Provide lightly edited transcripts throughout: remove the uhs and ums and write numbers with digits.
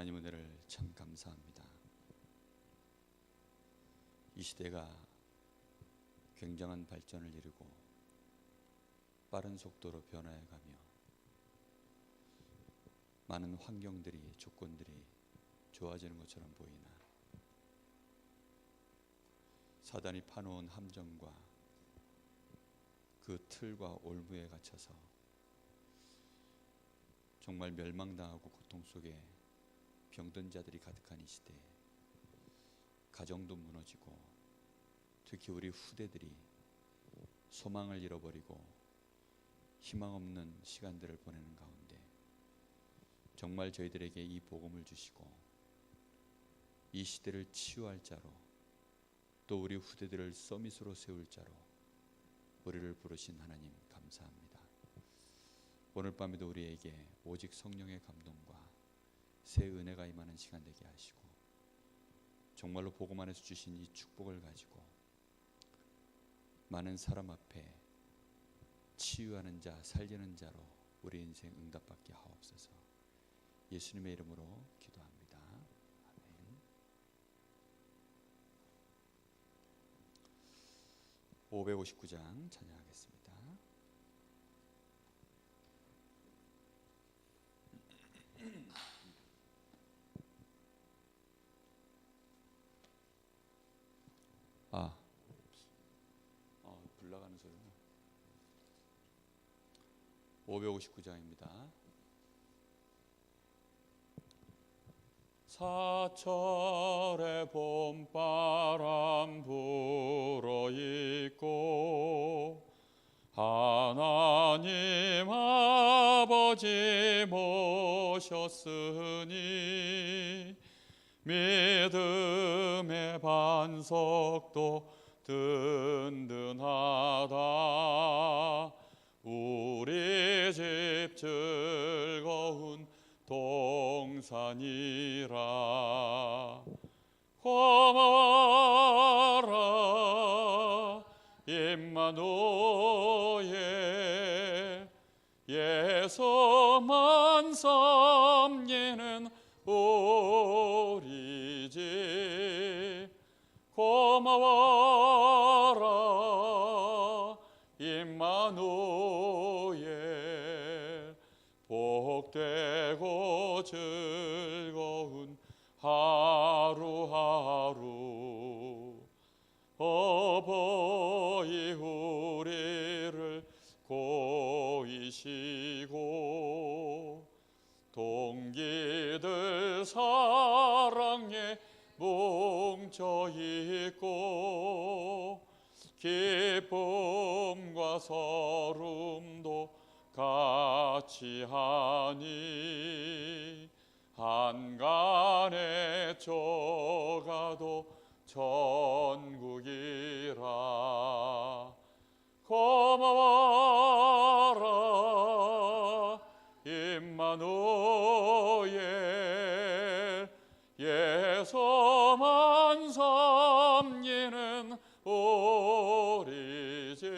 하나님 은혜를 참 감사합니다. 이 시대가 굉장한 발전을 이루고 빠른 속도로 변화해가며 많은 환경들이, 조건들이 좋아지는 것처럼 보이나 사단이 파놓은 함정과 그 틀과 올무에 갇혀서 정말 멸망당하고 고통 속에 병든 자들이 가득한 이 시대에 가정도 무너지고 특히 우리 후대들이 소망을 잃어버리고 희망 없는 시간들을 보내는 가운데 정말 저희들에게 이 복음을 주시고 이 시대를 치유할 자로 또 우리 후대들을 서밋으로 세울 자로 우리를 부르신 하나님 감사합니다. 오늘 밤에도 우리에게 오직 성령의 감동과 새 은혜가 임하는 시간 되게 하시고 정말로 복음 안에서 주신 이 축복을 가지고 많은 사람 앞에 치유하는 자, 살리는 자로 우리 인생 응답받게 하옵소서. 예수님의 이름으로 기도합니다. 아멘. 559장 찬양하겠습니다. 불 나가는 소리는 559장입니다. 사철의 봄바람 불어있고 하나님 아버지 모셨으니 믿음의 반석도 든든하다. 우리 집 즐거운 동산이라. 고마워라 임마누엘 예수만 섬기는 우리 집. 고마워라 임마누엘 복되고 즐거운 하루하루. 어버이 우리를 고이시고 동기들 사랑에 뭉쳐있고 기쁨과 서름도 같이 하니 한간에 쪼가도 천국이라. 고마워라 임마누엘 예수만 섬기는 우리 집.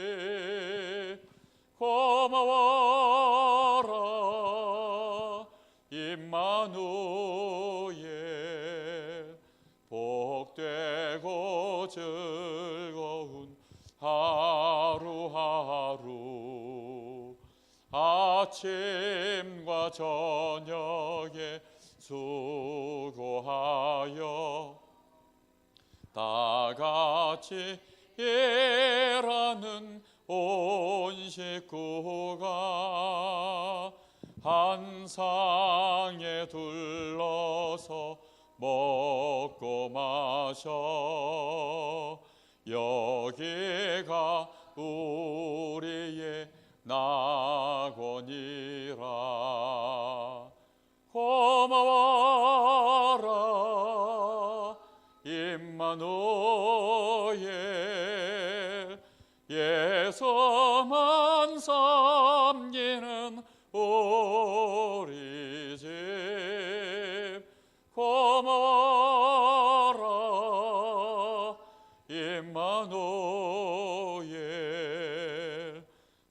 고마워라 임마누엘 복되고 즐거운 하루하루. 아침과 저녁에 수고하여 다같이 일하는 온 식구가 한 상에 둘러서 먹고 마셔. 여기가 우리의 낙원이라. 고마워라 임마누엘 예수만 섬기는 우리 집. 고마워라 임마누엘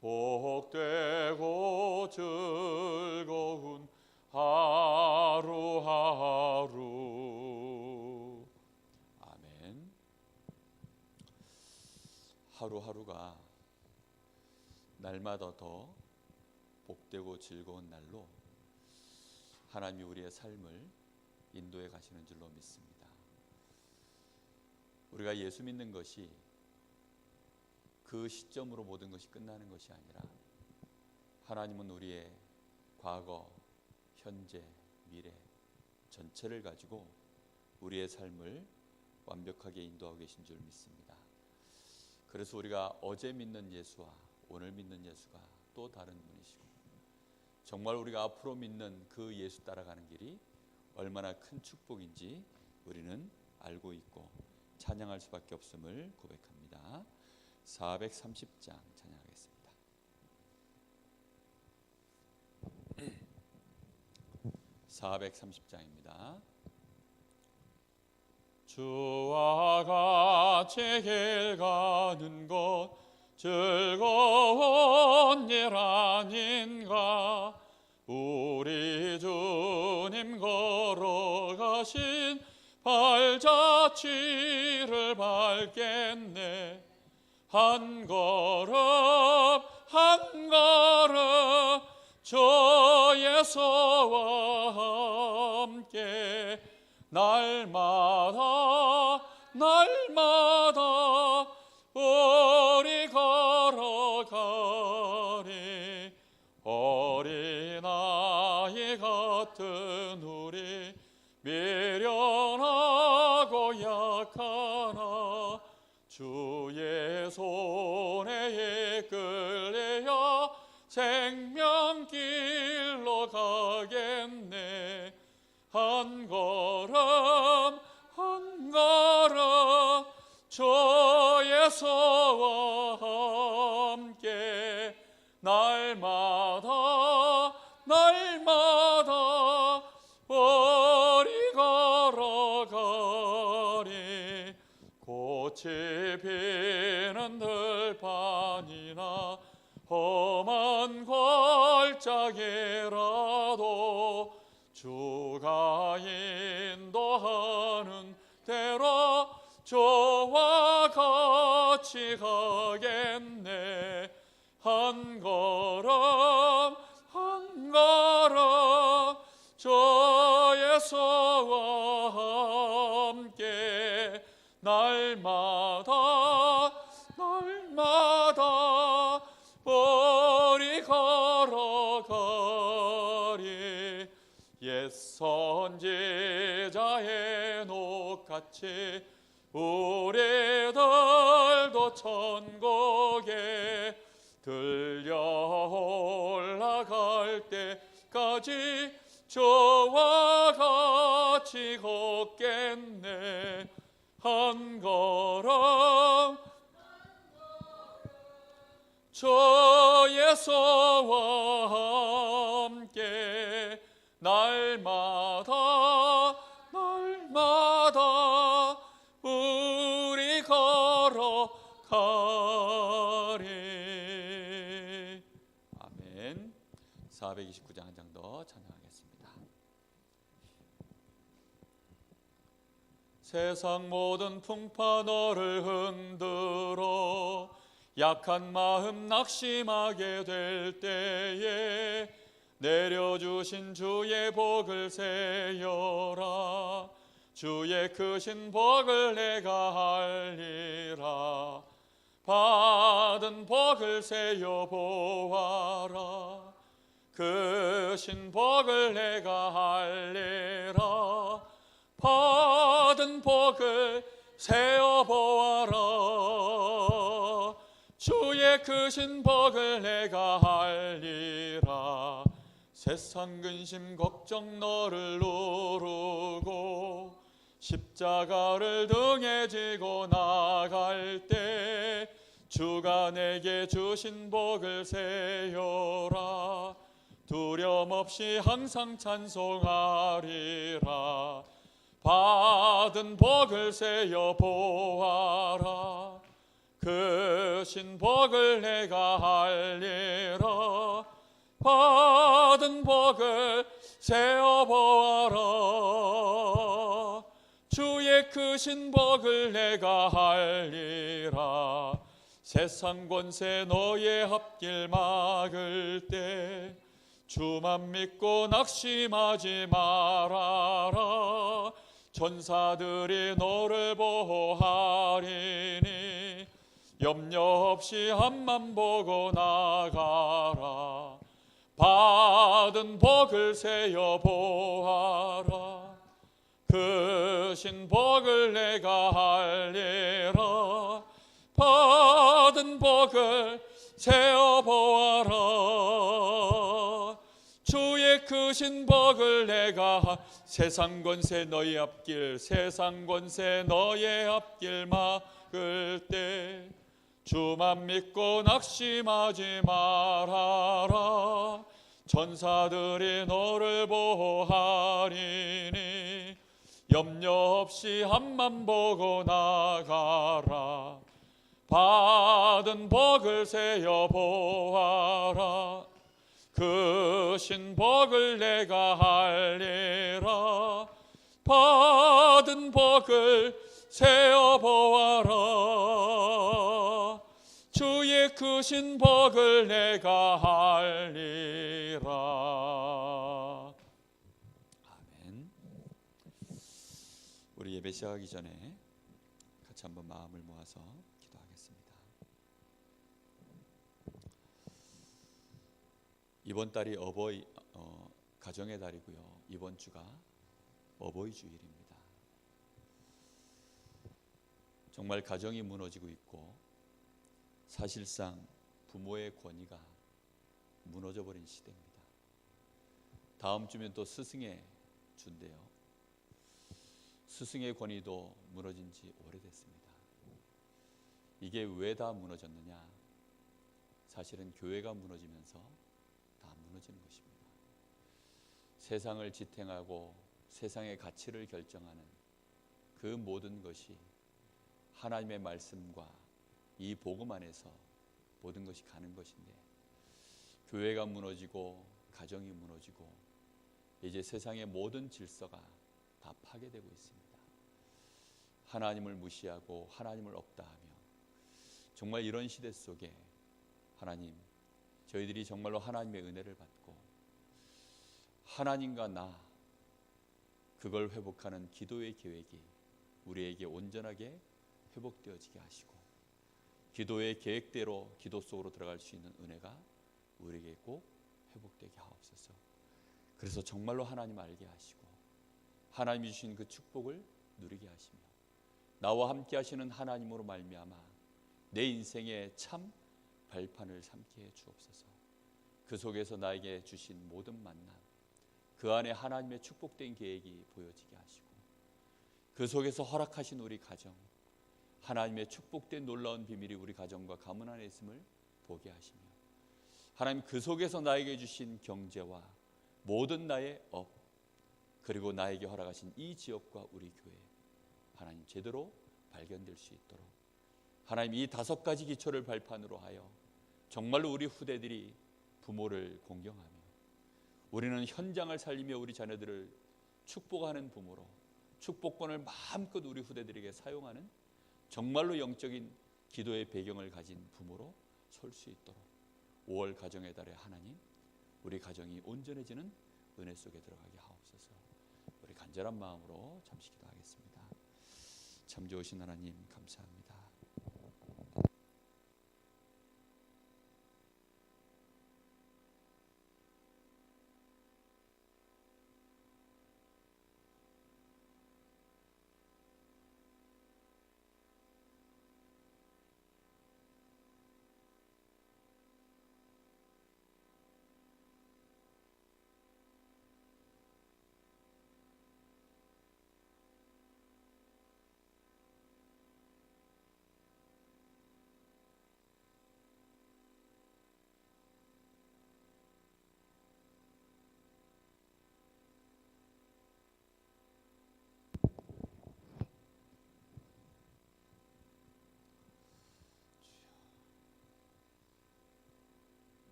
복되고 즐거운 하루하루. 하루하루가 날마다 더 복되고 즐거운 날로 하나님이 우리의 삶을 인도해 가시는 줄로 믿습니다. 우리가 예수 믿는 것이 그 시점으로 모든 것이 끝나는 것이 아니라 하나님은 우리의 과거, 현재, 미래 전체를 가지고 우리의 삶을 완벽하게 인도하고 계신 줄 믿습니다. 그래서 우리가 어제 믿는 예수와 오늘 믿는 예수가 또 다른 분이시고 정말 우리가 앞으로 믿는 그 예수 따라가는 길이 얼마나 큰 축복인지 우리는 알고 있고 찬양할 수밖에 없음을 고백합니다. 430장 찬양하겠습니다. (430장입니다) 주와 같이 길 가는 것 즐거운 일 아닌가. 우리 주님 걸어가신 발자취를 밟겠네. 한 걸음 한 걸음 주 예수와 함께 날마다 날마다 우리 걸어가리. 어린아이 같은 우리 미련하고 약하나 주의 손에 이끌려 생명길로 가겠네. 한 걸음 한 걸음 주 예수와 함께 날마다 날마다 우리 걸어가리. 꽃이 피는 들판이나 험한 골짜기라도 주가 인도하는 대로 주와 같이 가겠네. 한 걸음 한 걸음 주 예수와 함께 날마다 날마다 우리 걸어가리. 옛 선지자의 녹같이 우리들도 천국에 들려 올라갈 때까지 주와 같이 걷겠네. 한 걸음 주 예수와 함께 날마다 날마다 우리 걸어가리. 아멘. 429장 한 장 더 찬양하겠습니다. 세상 모든 풍파 너를 흔들어 약한 마음 낙심하게 될 때에 내려주신 주의 복을 세여라. 주의 크신 복을 내가 알리라. 받은 복을 세여 보아라. 크신 복을 내가 알리라. 받은 복을 세어 보아라. 주의 크신 복을 내가 알리라. 세상 근심 걱정 너를 누르고 십자가를 등에 지고 나갈 때 주가 내게 주신 복을 세여라. 두려움 없이 항상 찬송하리라. 받은 복을 세어 보아라. 크신 복을 내가 알리라. 받은 복을 세어 보아라. 주의 크신 복을 내가 알리라. 세상 권세 너의 앞길 막을 때 주만 믿고 낙심하지 말아라. 전사들이 너를 보호하리니 염려 없이 앞만 보고 나가라. 받은 복을 세어 보아라. 크신 복을 내가 알리라. 받은 복을 세어 보아라. 주의 크신 복을 내가 세상 권세 너의 앞길 세상 권세 너의 앞길 막을 때 주만 믿고 낙심하지 말아라. 천사들이 너를 보호하리니 염려 없이 앞만 보고 나가라. 받은 복을 세어 보아라. 크신 복을 내가 알리라. 받은 복을 세어 보아라. 주의 크신 복을 내가 알리라. 아멘. 우리 예배 시작하기 전에 같이 한번 마음을 모아서 기도하겠습니다. 이번 달이 가정의 달이고요. 이번 주가 어버이 주일입니다. 정말 가정이 무너지고 있고 사실상 부모의 권위가 무너져 버린 시대입니다. 다음 주면 또 스승의 주인데요. 스승의 권위도 무너진 지 오래됐습니다. 이게 왜 다 무너졌느냐? 사실은 교회가 무너지면서 다 무너지는 것입니다. 세상을 지탱하고 세상의 가치를 결정하는 그 모든 것이 하나님의 말씀과 이 복음 안에서 모든 것이 가는 것인데 교회가 무너지고 가정이 무너지고 이제 세상의 모든 질서가 다 파괴되고 있습니다. 하나님을 무시하고 하나님을 없다하며 정말 이런 시대 속에 하나님, 저희들이 정말로 하나님의 은혜를 받고 하나님과 나 그걸 회복하는 기도의 계획이 우리에게 온전하게 회복되어지게 하시고 기도의 계획대로 기도 속으로 들어갈 수 있는 은혜가 우리에게 꼭 회복되게 하옵소서. 그래서 정말로 하나님 알게 하시고 하나님이 주신 그 축복을 누리게 하시며 나와 함께 하시는 하나님으로 말미암아 내 인생의 참 발판을 삼게 해 주옵소서. 그 속에서 나에게 주신 모든 만남, 그 안에 하나님의 축복된 계획이 보여지게 하시고 그 속에서 허락하신 우리 가정, 하나님의 축복된 놀라운 비밀이 우리 가정과 가문 안에 있음을 보게 하시며 하나님 그 속에서 나에게 주신 경제와 모든 나의 업 그리고 나에게 허락하신 이 지역과 우리 교회 하나님 제대로 발견될 수 있도록 하나님 이 5가지 기초를 발판으로 하여 정말로 우리 후대들이 부모를 공경하며 우리는 현장을 살리며 우리 자녀들을 축복하는 부모로 축복권을 마음껏 우리 후대들에게 사용하는 정말로 영적인 기도의 배경을 가진 부모로 설 수 있도록 5월 가정의 달에 하나님 우리 가정이 온전해지는 은혜 속에 들어가게 하옵소서. 우리 간절한 마음으로 잠시 기도하겠습니다. 참 좋으신 하나님 감사합니다.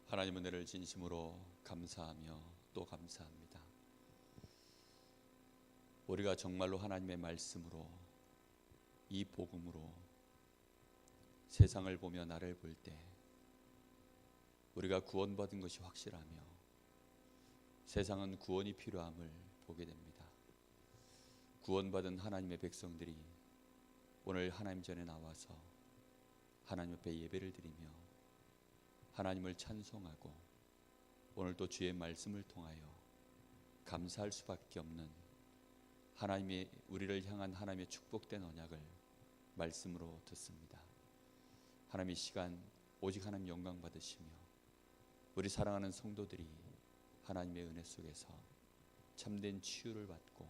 하나님 은혜를 진심으로 감사하며 또 감사합니다. 우리가 정말로 하나님의 말씀으로 이 복음으로 세상을 보며 나를 볼 때 우리가 구원받은 것이 확실하며 세상은 구원이 필요함을 보게 됩니다. 구원받은 하나님의 백성들이 오늘 하나님 전에 나와서 하나님 앞에 예배를 드리며 하나님을 찬송하고 오늘도 주의 말씀을 통하여 감사할 수밖에 없는 하나님의 우리를 향한 하나님의 축복된 언약을 말씀으로 듣습니다. 하나님 이 시간 오직 하나님 영광 받으시며 우리 사랑하는 성도들이 하나님의 은혜 속에서 참된 치유를 받고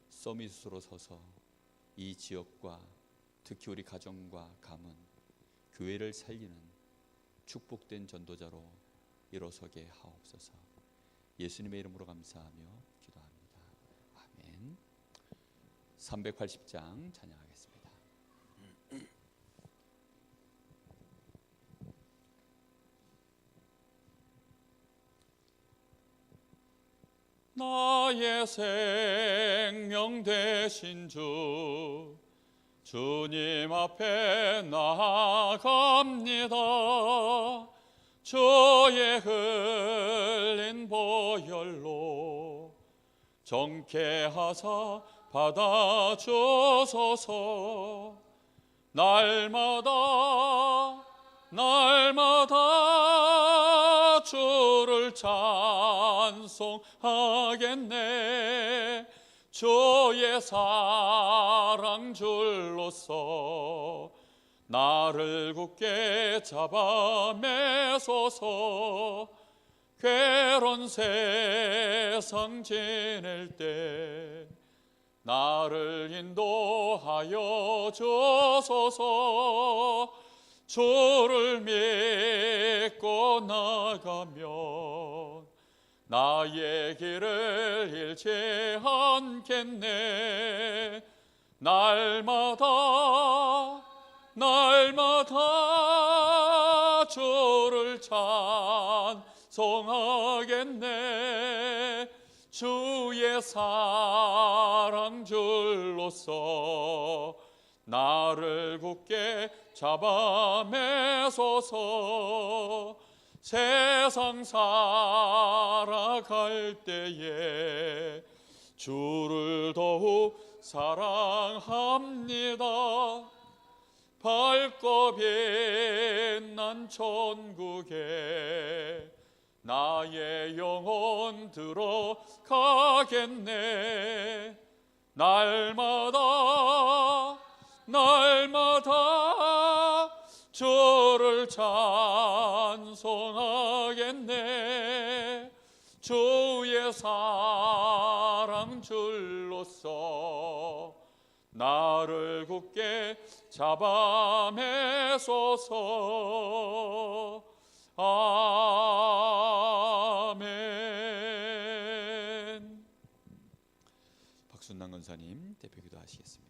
서밋으로 서서 이 지역과 특히 우리 가정과 가문, 교회를 살리는 축복된 전도자로 일어서게 하옵소서. 예수님의 이름으로 감사하며 기도합니다. 아멘. 380장 찬양하겠습니다. 나의 생명 되신 주 주님 앞에 나아갑니다. 주의 흘린 보혈로 정케하사 받아주소서. 날마다 주를 찬송하겠네. 주의 사랑 줄로서 나를 굳게 잡아 매소서. 괴로운 세상 지낼 때 나를 인도하여 주소서. 주를 믿고 나가면 나의 길을 잃지 않겠네. 날마다 주를 찬송하겠네. 주의 사랑 줄로서 나를 굳게 잡아 매소서. 세상 살아갈 때에 주를 더욱 사랑합니다. 밝고 빛난 천국에 나의 영혼 들어가겠네. 날마다 주를 찬송하겠네. 주의 사랑 줄로서 나를 굳게 잡아 매소서. 아멘. 박순남 권사님 대표기도 하시겠습니다.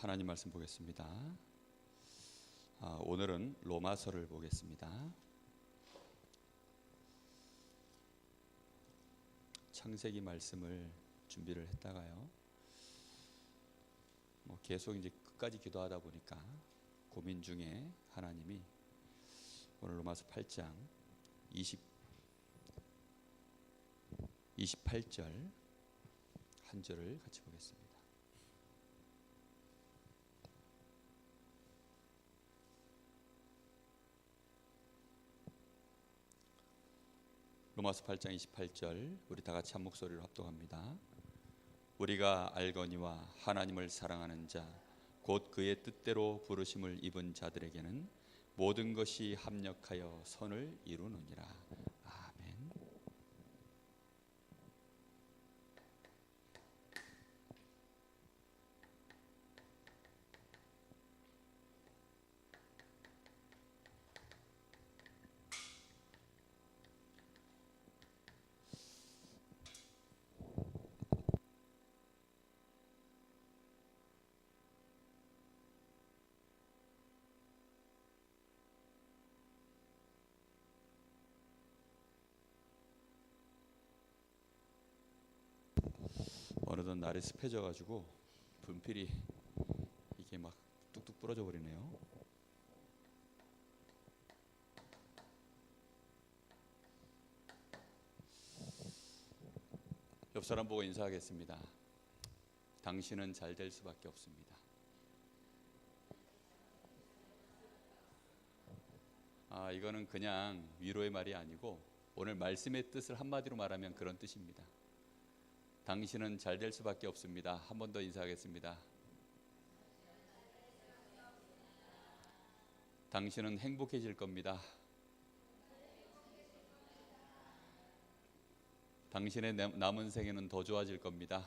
하나님 말씀 보겠습니다. 오늘은 로마서를 보겠습니다. 창세기 말씀을 준비를 했다가요. 계속 이제 끝까지 기도하다 보니까 고민 중에 하나님이 오늘 로마서 8장 28절 한 절을 같이 보겠습니다. 로마서 8장 28절 우리 다 같이 한 목소리로 합독합니다. 우리가 알거니와 하나님을 사랑하는 자 곧 그의 뜻대로 부르심을 입은 자들에게는 모든 것이 합력하여 선을 이루느니라. 아멘. 어느덧 날이 습해져가지고 분필이 이게 막 뚝뚝 부러져 버리네요. 옆 사람 보고 인사하겠습니다. 당신은 잘 될 수밖에 없습니다. 이거는 그냥 위로의 말이 아니고 오늘 말씀의 뜻을 한마디로 말하면 그런 뜻입니다. 당신은 잘 될 수밖에 없습니다. 한 번 더 인사하겠습니다. 당신은 행복해질 겁니다. 당신의 남은 생에는 더 좋아질 겁니다.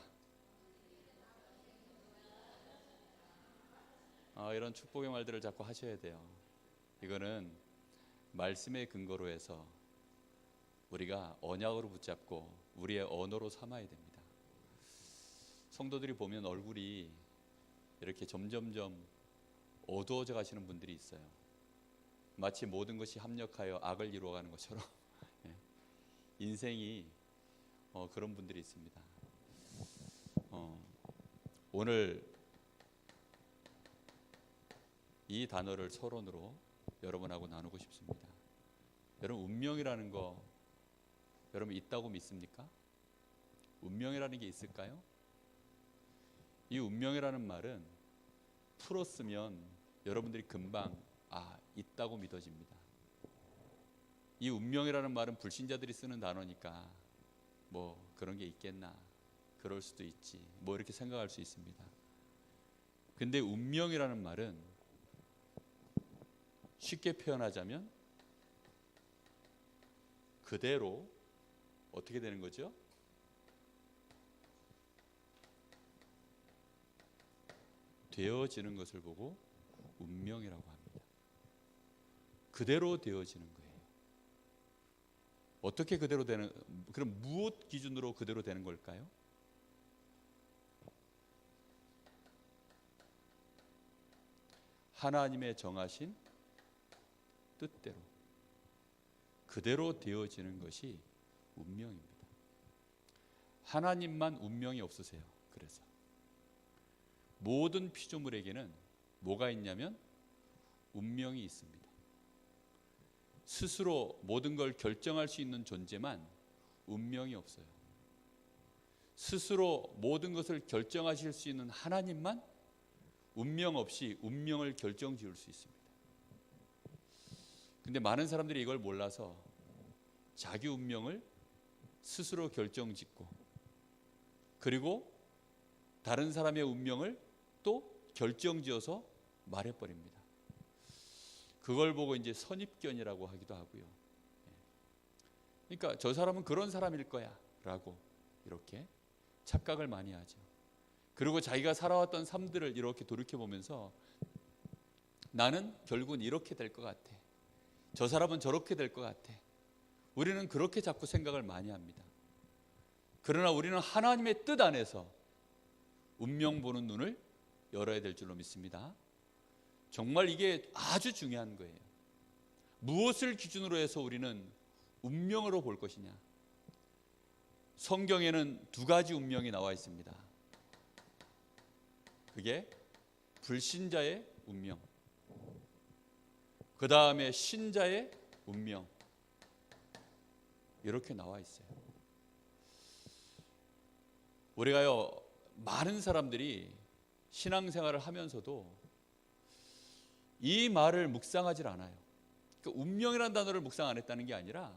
이런 축복의 말들을 자꾸 하셔야 돼요. 이거는 말씀의 근거로 해서 우리가 언약으로 붙잡고 우리의 언어로 삼아야 됩니다. 성도들이 보면 얼굴이 이렇게 점점점 어두워져 가시는 분들이 있어요. 마치 모든 것이 합력하여 악을 이루어가는 것처럼 인생이 그런 분들이 있습니다. 오늘 이 단어를 서론으로 여러분하고 나누고 싶습니다. 여러분, 운명이라는 거 여러분 있다고 믿습니까? 운명이라는 게 있을까요? 이 운명이라는 말은 풀었으면 여러분들이 금방 있다고 믿어집니다. 이 운명이라는 말은 불신자들이 쓰는 단어니까 뭐 그런 게 있겠나, 그럴 수도 있지, 뭐 이렇게 생각할 수 있습니다. 근데 운명이라는 말은 쉽게 표현하자면 그대로 어떻게 되는 거죠? 되어지는 것을 보고 운명이라고 합니다. 그대로 되어지는 거예요. 어떻게 그대로 되는, 그럼 무엇 기준으로 그대로 되는 걸까요? 하나님의 정하신 뜻대로 그대로 되어지는 것이 운명입니다. 하나님만 운명이 없으세요. 그래서 모든 피조물에게는 뭐가 있냐면 운명이 있습니다. 스스로 모든 걸 결정할 수 있는 존재만 운명이 없어요. 스스로 모든 것을 결정하실 수 있는 하나님만 운명 없이 운명을 결정지을 수 있습니다. 근데 많은 사람들이 이걸 몰라서 자기 운명을 스스로 결정짓고 그리고 다른 사람의 운명을 또 결정지어서 말해버립니다. 그걸 보고 이제 선입견이라고 하기도 하고요. 그러니까 저 사람은 그런 사람일 거야 라고 이렇게 착각을 많이 하죠. 그리고 자기가 살아왔던 삶들을 이렇게 돌이켜보면서 나는 결국은 이렇게 될 것 같아, 저 사람은 저렇게 될 것 같아, 우리는 그렇게 자꾸 생각을 많이 합니다. 그러나 우리는 하나님의 뜻 안에서 운명 보는 눈을 열어야 될 줄로 믿습니다. 정말 이게 아주 중요한 거예요. 무엇을 기준으로 해서 우리는 운명으로 볼 것이냐? 성경에는 두 가지 운명이 나와 있습니다. 그게 불신자의 운명, 그 다음에 신자의 운명, 이렇게 나와 있어요. 우리가요, 많은 사람들이 신앙생활을 하면서도 이 말을 묵상하지 않아요. 그러니까 운명이라는 단어를 묵상 안 했다는 게 아니라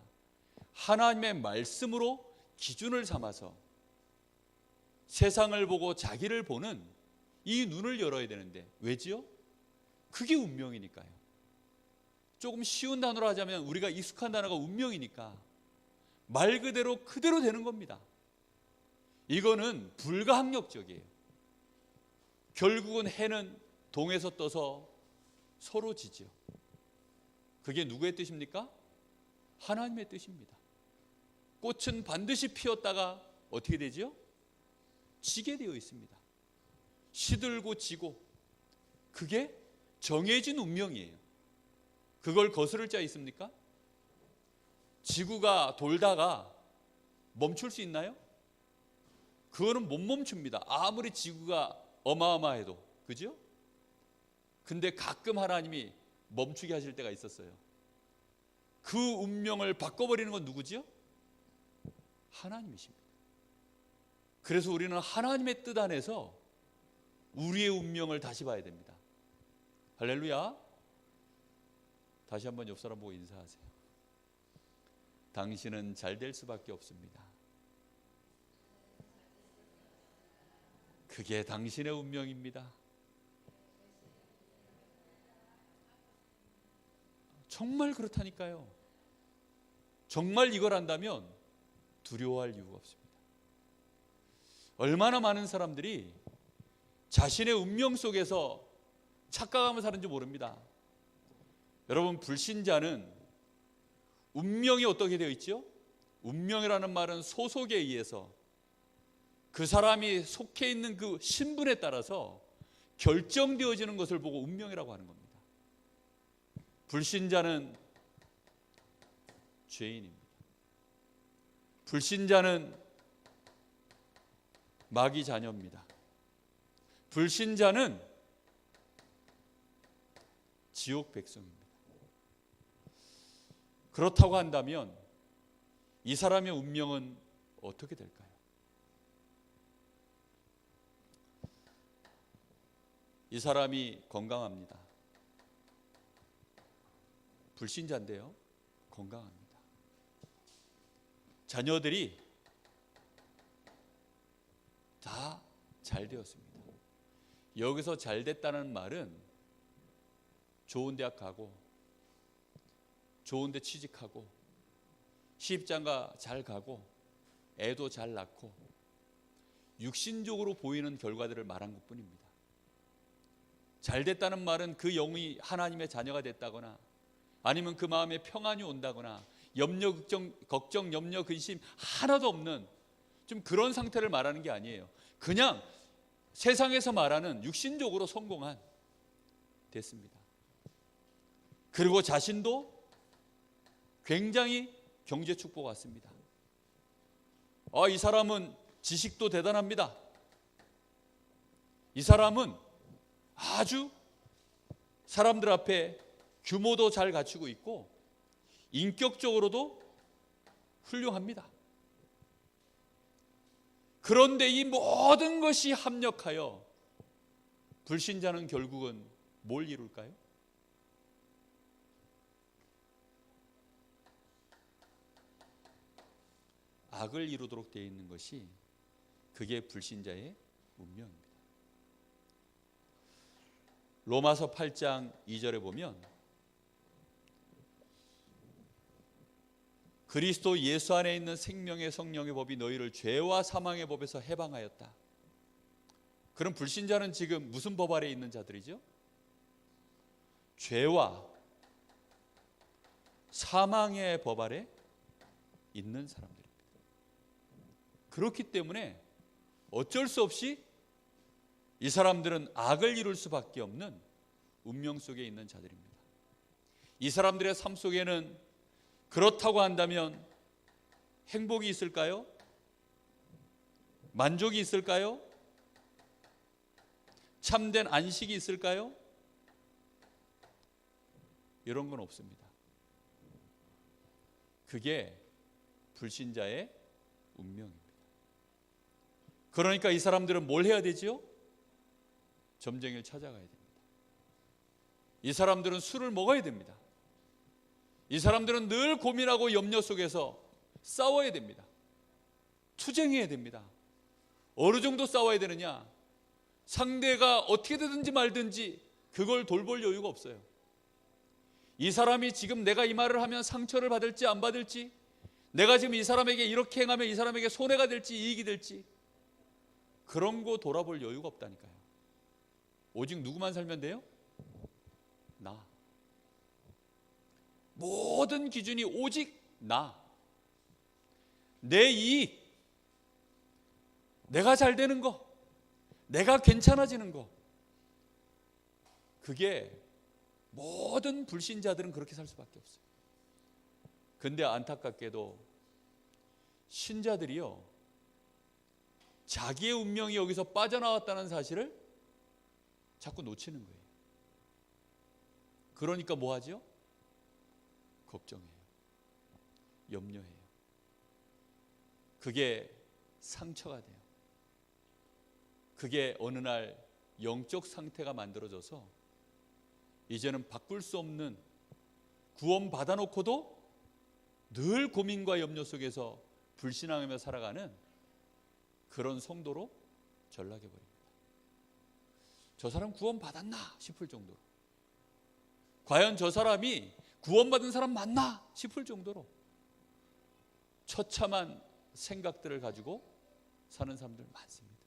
하나님의 말씀으로 기준을 삼아서 세상을 보고 자기를 보는 이 눈을 열어야 되는데 왜지요? 그게 운명이니까요. 조금 쉬운 단어로 하자면 우리가 익숙한 단어가 운명이니까 말 그대로 되는 겁니다. 이거는 불가항력적이에요. 결국은 해는 동에서 떠서 서로 지죠. 그게 누구의 뜻입니까? 하나님의 뜻입니다. 꽃은 반드시 피었다가 어떻게 되죠? 지게 되어 있습니다. 시들고 지고, 그게 정해진 운명이에요. 그걸 거스를 자 있습니까? 지구가 돌다가 멈출 수 있나요? 그거는 못 멈춥니다. 아무리 지구가 어마어마해도. 그죠? 근데 가끔 하나님이 멈추게 하실 때가 있었어요. 그 운명을 바꿔버리는 건 누구지요? 하나님이십니다. 그래서 우리는 하나님의 뜻 안에서 우리의 운명을 다시 봐야 됩니다. 할렐루야. 다시 한번 옆 사람 보고 인사하세요. 당신은 잘 될 수밖에 없습니다. 그게 당신의 운명입니다. 정말 그렇다니까요. 정말 이걸 안다면 두려워할 이유가 없습니다. 얼마나 많은 사람들이 자신의 운명 속에서 착각하며 사는지 모릅니다. 여러분, 불신자는 운명이 어떻게 되어 있죠? 운명이라는 말은 소속에 의해서 그 사람이 속해 있는 그 신분에 따라서 결정되어지는 것을 보고 운명이라고 하는 겁니다. 불신자는 죄인입니다. 불신자는 마귀 자녀입니다. 불신자는 지옥 백성입니다. 그렇다고 한다면 이 사람의 운명은 어떻게 될까요? 이 사람이 건강합니다. 불신자인데요, 건강합니다. 자녀들이 다 잘 되었습니다. 여기서 잘 됐다는 말은 좋은 대학 가고 좋은 데 취직하고 시집장가 잘 가고 애도 잘 낳고 육신적으로 보이는 결과들을 말한 것뿐입니다. 잘 됐다는 말은 그 영이 하나님의 자녀가 됐다거나 아니면 그 마음에 평안이 온다거나 염려, 걱정, 염려, 근심 하나도 없는 좀 그런 상태를 말하는 게 아니에요. 그냥 세상에서 말하는 육신적으로 성공한 됐습니다. 그리고 자신도 굉장히 경제 축복 왔습니다. 이 사람은 지식도 대단합니다. 이 사람은 아주 사람들 앞에 규모도 잘 갖추고 있고 인격적으로도 훌륭합니다. 그런데 이 모든 것이 합력하여 불신자는 결국은 뭘 이룰까요? 악을 이루도록 되어 있는 것이 그게 불신자의 운명입니다. 로마서 8장 2절에 보면 그리스도 예수 안에 있는 생명의 성령의 법이 너희를 죄와 사망의 법에서 해방하였다. 그럼 불신자는 지금 무슨 법 아래 있는 자들이죠? 죄와 사망의 법 아래 있는 사람들입니다. 그렇기 때문에 어쩔 수 없이 이 사람들은 악을 이룰 수밖에 없는 운명 속에 있는 자들입니다. 이 사람들의 삶 속에는 그렇다고 한다면 행복이 있을까요? 만족이 있을까요? 참된 안식이 있을까요? 이런 건 없습니다. 그게 불신자의 운명입니다. 그러니까 이 사람들은 뭘 해야 되지요? 점쟁이를 찾아가야 됩니다. 이 사람들은 술을 먹어야 됩니다. 이 사람들은 늘 고민하고 염려 속에서 싸워야 됩니다. 투쟁해야 됩니다. 어느 정도 싸워야 되느냐? 상대가 어떻게 되든지 말든지 그걸 돌볼 여유가 없어요. 이 사람이 지금 내가 이 말을 하면 상처를 받을지 안 받을지, 내가 지금 이 사람에게 이렇게 행하면 이 사람에게 손해가 될지 이익이 될지, 그런 거 돌아볼 여유가 없다니까요. 오직 누구만 살면 돼요? 나. 모든 기준이 오직 나. 내 이익, 내가 잘 되는 거, 내가 괜찮아지는 거. 그게 모든 불신자들은 그렇게 살 수밖에 없어요. 근데 안타깝게도 신자들이요, 자기의 운명이 여기서 빠져나왔다는 사실을 자꾸 놓치는 거예요. 그러니까 뭐 하죠? 걱정해요. 염려해요. 그게 상처가 돼요. 그게 어느 날 영적 상태가 만들어져서 이제는 바꿀 수 없는, 구원 받아놓고도 늘 고민과 염려 속에서 불신앙하며 살아가는 그런 성도로 전락해버립니다. 저 사람 구원 받았나 싶을 정도로, 과연 저 사람이 구원받은 사람 맞나 싶을 정도로 처참한 생각들을 가지고 사는 사람들 많습니다.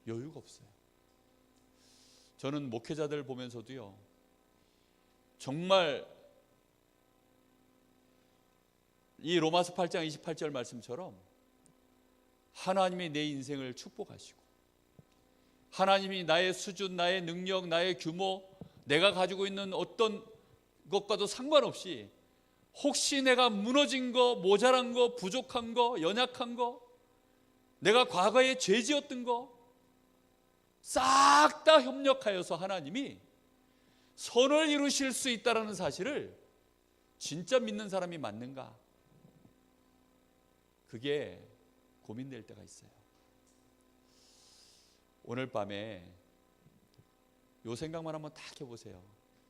여유가 없어요. 저는 목회자들 보면서도요, 정말 이 로마서 8장 28절 말씀처럼 하나님이 내 인생을 축복하시고, 하나님이 나의 수준, 나의 능력, 나의 규모, 내가 가지고 있는 어떤 것과도 상관없이 혹시 내가 무너진 거, 모자란 거, 부족한 거, 연약한 거, 내가 과거에 죄 지었던 거 싹 다 협력하여서 하나님이 선을 이루실 수 있다는 사실을 진짜 믿는 사람이 맞는가? 그게 고민될 때가 있어요. 오늘 밤에 요 생각만 한번 딱 해보세요.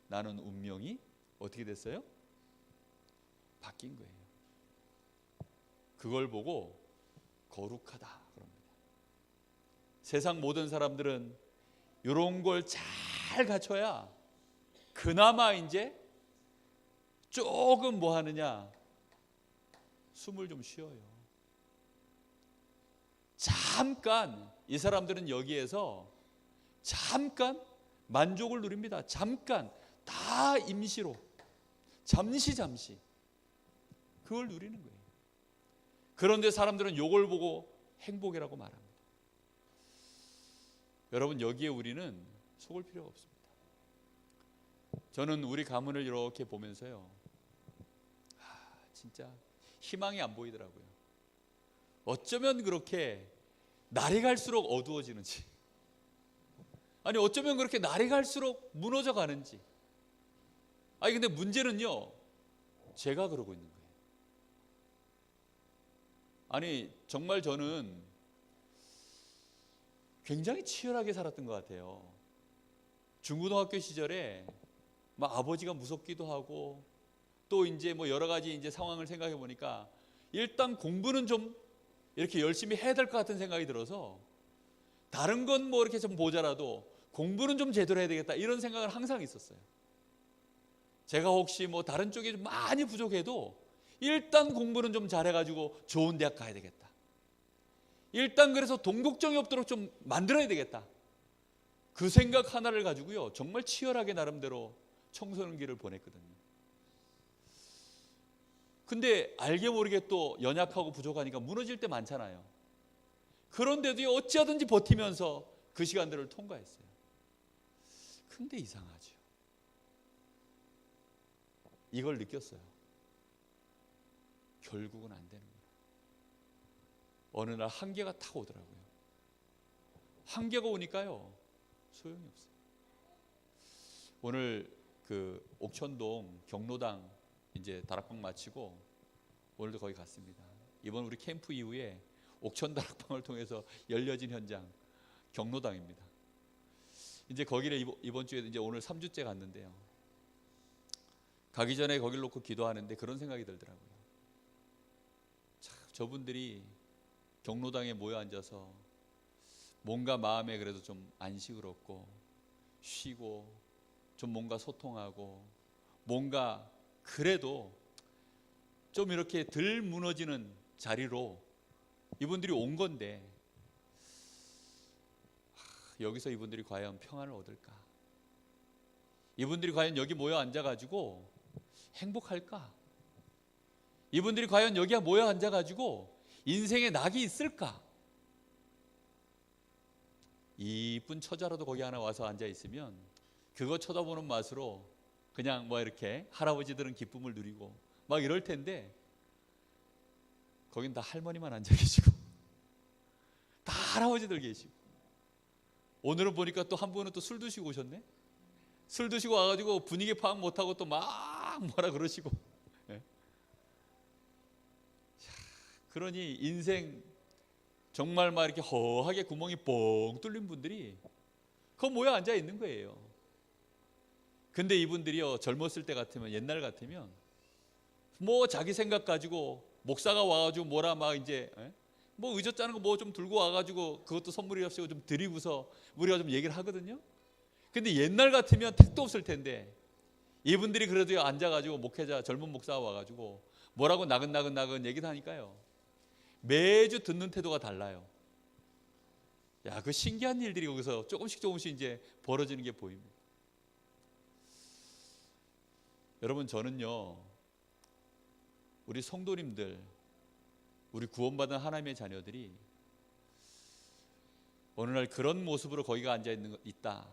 나는 운명이 어떻게 됐어요? 바뀐 거예요. 그걸 보고 거룩하다 그럽니다. 세상 모든 사람들은 이런 걸 잘 갖춰야 그나마 이제 조금 뭐 하느냐, 숨을 좀 쉬어요. 잠깐 이 사람들은 여기에서 잠깐 만족을 누립니다. 잠깐, 다 임시로, 잠시 그걸 누리는 거예요. 그런데 사람들은 이걸 보고 행복이라고 말합니다. 여러분, 여기에 우리는 속을 필요가 없습니다. 저는 우리 가문을 이렇게 보면서요, 진짜 희망이 안 보이더라고요. 어쩌면 그렇게 날이 갈수록 어두워지는지, 아니 어쩌면 그렇게 날이 갈수록 무너져 가는지. 아니 근데 문제는요, 제가 그러고 있는 거예요. 아니 정말 저는 굉장히 치열하게 살았던 것 같아요. 중고등학교 시절에 막 아버지가 무섭기도 하고, 또 이제 뭐 여러 가지 이제 상황을 생각해 보니까 일단 공부는 좀 이렇게 열심히 해야 될 것 같은 생각이 들어서, 다른 건 뭐 이렇게 좀 모자라도 공부는 좀 제대로 해야 되겠다, 이런 생각을 항상 있었어요. 제가 혹시 뭐 다른 쪽에 좀 많이 부족해도 일단 공부는 좀 잘해가지고 좋은 대학 가야 되겠다. 일단 그래서 돈 걱정이 없도록 좀 만들어야 되겠다. 그 생각 하나를 가지고요, 정말 치열하게 나름대로 청소년기를 보냈거든요. 근데 알게 모르게 또 연약하고 부족하니까 무너질 때 많잖아요. 그런데도 어찌하든지 버티면서 그 시간들을 통과했어요. 근데 이상하죠. 이걸 느꼈어요. 결국은 안 되는구나. 어느 날 한계가 탁 오더라고요. 한계가 오니까요, 소용이 없어요. 오늘 그 옥천동 경로당 이제 다락방 마치고 오늘도 거기 갔습니다. 이번 우리 캠프 이후에 옥천 다락방을 통해서 열려진 현장 경로당입니다. 이제 거기를 이번 주에 이제 오늘 3주째 갔는데요. 가기 전에 거기를 놓고 기도하는데 그런 생각이 들더라고요. 참, 저분들이 경로당에 모여 앉아서 뭔가 마음에 그래도 좀 안식을 얻고 쉬고 좀 뭔가 소통하고 뭔가 그래도 좀 이렇게 덜 무너지는 자리로 이분들이 온 건데, 여기서 이분들이 과연 평안을 얻을까? 이분들이 과연 여기 모여 앉아가지고 행복할까? 이분들이 과연 여기에 모여 앉아가지고 인생에 낙이 있을까? 이쁜 처자라도 거기 하나 와서 앉아있으면 그거 쳐다보는 맛으로 그냥 뭐 이렇게 할아버지들은 기쁨을 누리고 막 이럴 텐데, 거긴 다 할머니만 앉아 계시고 다 할아버지들 계시고, 오늘은 보니까 또 한 분은 또 술 드시고 오셨네. 술 드시고 와가지고 분위기 파악 못하고 또 막 뭐라 그러시고. 예. 그러니 인생 정말 막 이렇게 허하게 구멍이 뻥 뚫린 분들이 그 모여 앉아 있는 거예요. 근데 이분들이요, 젊었을 때 같으면, 옛날 같으면 뭐 자기 생각 가지고 목사가 와가지고 뭐라 막 이제 뭐 의젓짜는 거 뭐 좀 들고 와가지고 그것도 선물이랍시고 좀 드리고서 우리가 좀 얘기를 하거든요. 근데 옛날 같으면 택도 없을 텐데 이분들이 그래도 앉아가지고 목회자 젊은 목사가 와가지고 뭐라고 나긋나긋 얘기를 하니까요, 매주 듣는 태도가 달라요. 야, 그 신기한 일들이 거기서 조금씩 이제 벌어지는 게 보입니다. 여러분, 저는요, 우리 성도님들, 우리 구원받은 하나님의 자녀들이 어느 날 그런 모습으로 거기가 앉아 있다,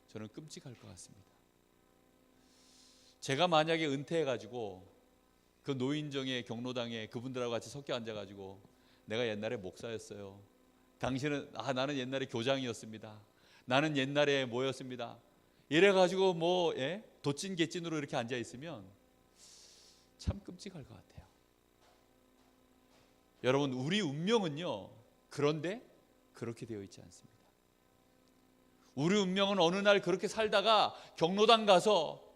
저는 끔찍할 것 같습니다. 제가 만약에 은퇴해가지고 그 노인정의 경로당에 그분들하고 같이 섞여 앉아가지고 내가 옛날에 목사였어요, 당신은 나는 옛날에 교장이었습니다, 나는 옛날에 뭐였습니다, 이래가지고 뭐 도찐 개찐으로 이렇게 앉아 있으면 참 끔찍할 것 같아요. 여러분, 우리 운명은요, 그런데 그렇게 되어 있지 않습니다. 우리 운명은 어느 날 그렇게 살다가 경로당 가서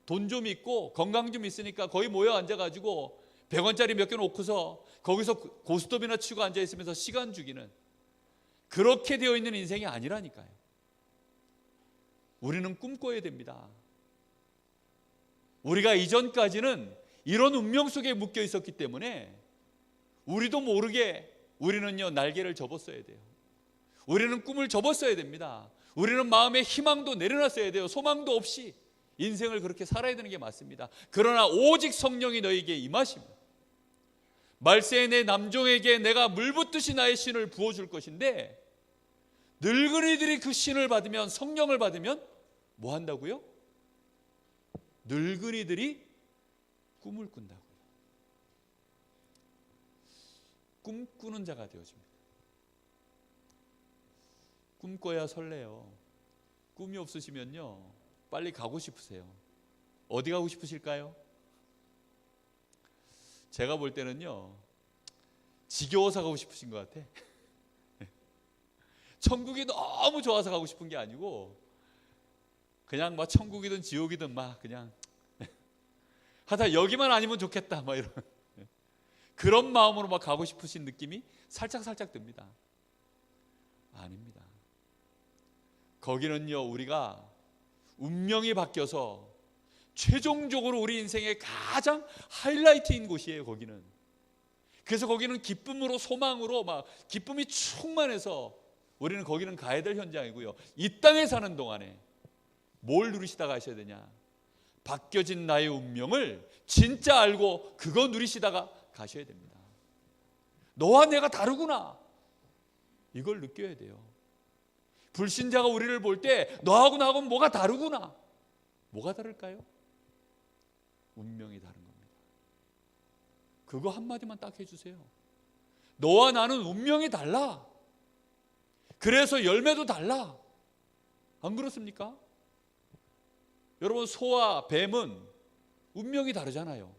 돈 좀 있고 건강 좀 있으니까 거기 모여 앉아가지고 100원짜리 몇 개 놓고서 거기서 고스톱이나 치고 앉아있으면서 시간 죽이는, 그렇게 되어 있는 인생이 아니라니까요. 우리는 꿈꿔야 됩니다. 우리가 이전까지는 이런 운명 속에 묶여 있었기 때문에 우리도 모르게 우리는요, 날개를 접었어야 돼요. 우리는 꿈을 접었어야 됩니다. 우리는 마음의 희망도 내려놨어야 돼요. 소망도 없이 인생을 그렇게 살아야 되는 게 맞습니다. 그러나 오직 성령이 너에게 임하시면 말세에 내 남종에게 내가 물붓듯이 나의 신을 부어줄 것인데, 늙은이들이 그 신을 받으면, 성령을 받으면 뭐 한다고요? 늙은이들이 꿈을 꾼다고요. 꿈꾸는 자가 되어집니다. 꿈꿔야 설레요. 꿈이 없으시면요, 빨리 가고 싶으세요. 어디 가고 싶으실까요? 제가 볼 때는요, 지겨워서 가고 싶으신 것 같아. 천국이 너무 좋아서 가고 싶은 게 아니고 그냥 막 천국이든 지옥이든 막 그냥 하다 여기만 아니면 좋겠다 막 이런 그런 마음으로 막 가고 싶으신 느낌이 살짝 듭니다. 아닙니다. 거기는요, 우리가 운명이 바뀌어서 최종적으로 우리 인생의 가장 하이라이트인 곳이에요. 거기는. 그래서 거기는 기쁨으로, 소망으로 막 기쁨이 충만해서 우리는 거기는 가야 될 현장이고요. 이 땅에 사는 동안에 뭘 누리시다 가셔야 되냐? 바뀌어진 나의 운명을 진짜 알고 그거 누리시다가 가셔야 됩니다. 너와 내가 다르구나, 이걸 느껴야 돼요. 불신자가 우리를 볼 때 너하고 나하고는 뭐가 다르구나. 뭐가 다를까요? 운명이 다른 겁니다. 그거 한마디만 딱 해주세요. 너와 나는 운명이 달라. 그래서 열매도 달라. 안 그렇습니까? 여러분, 소와 뱀은 운명이 다르잖아요.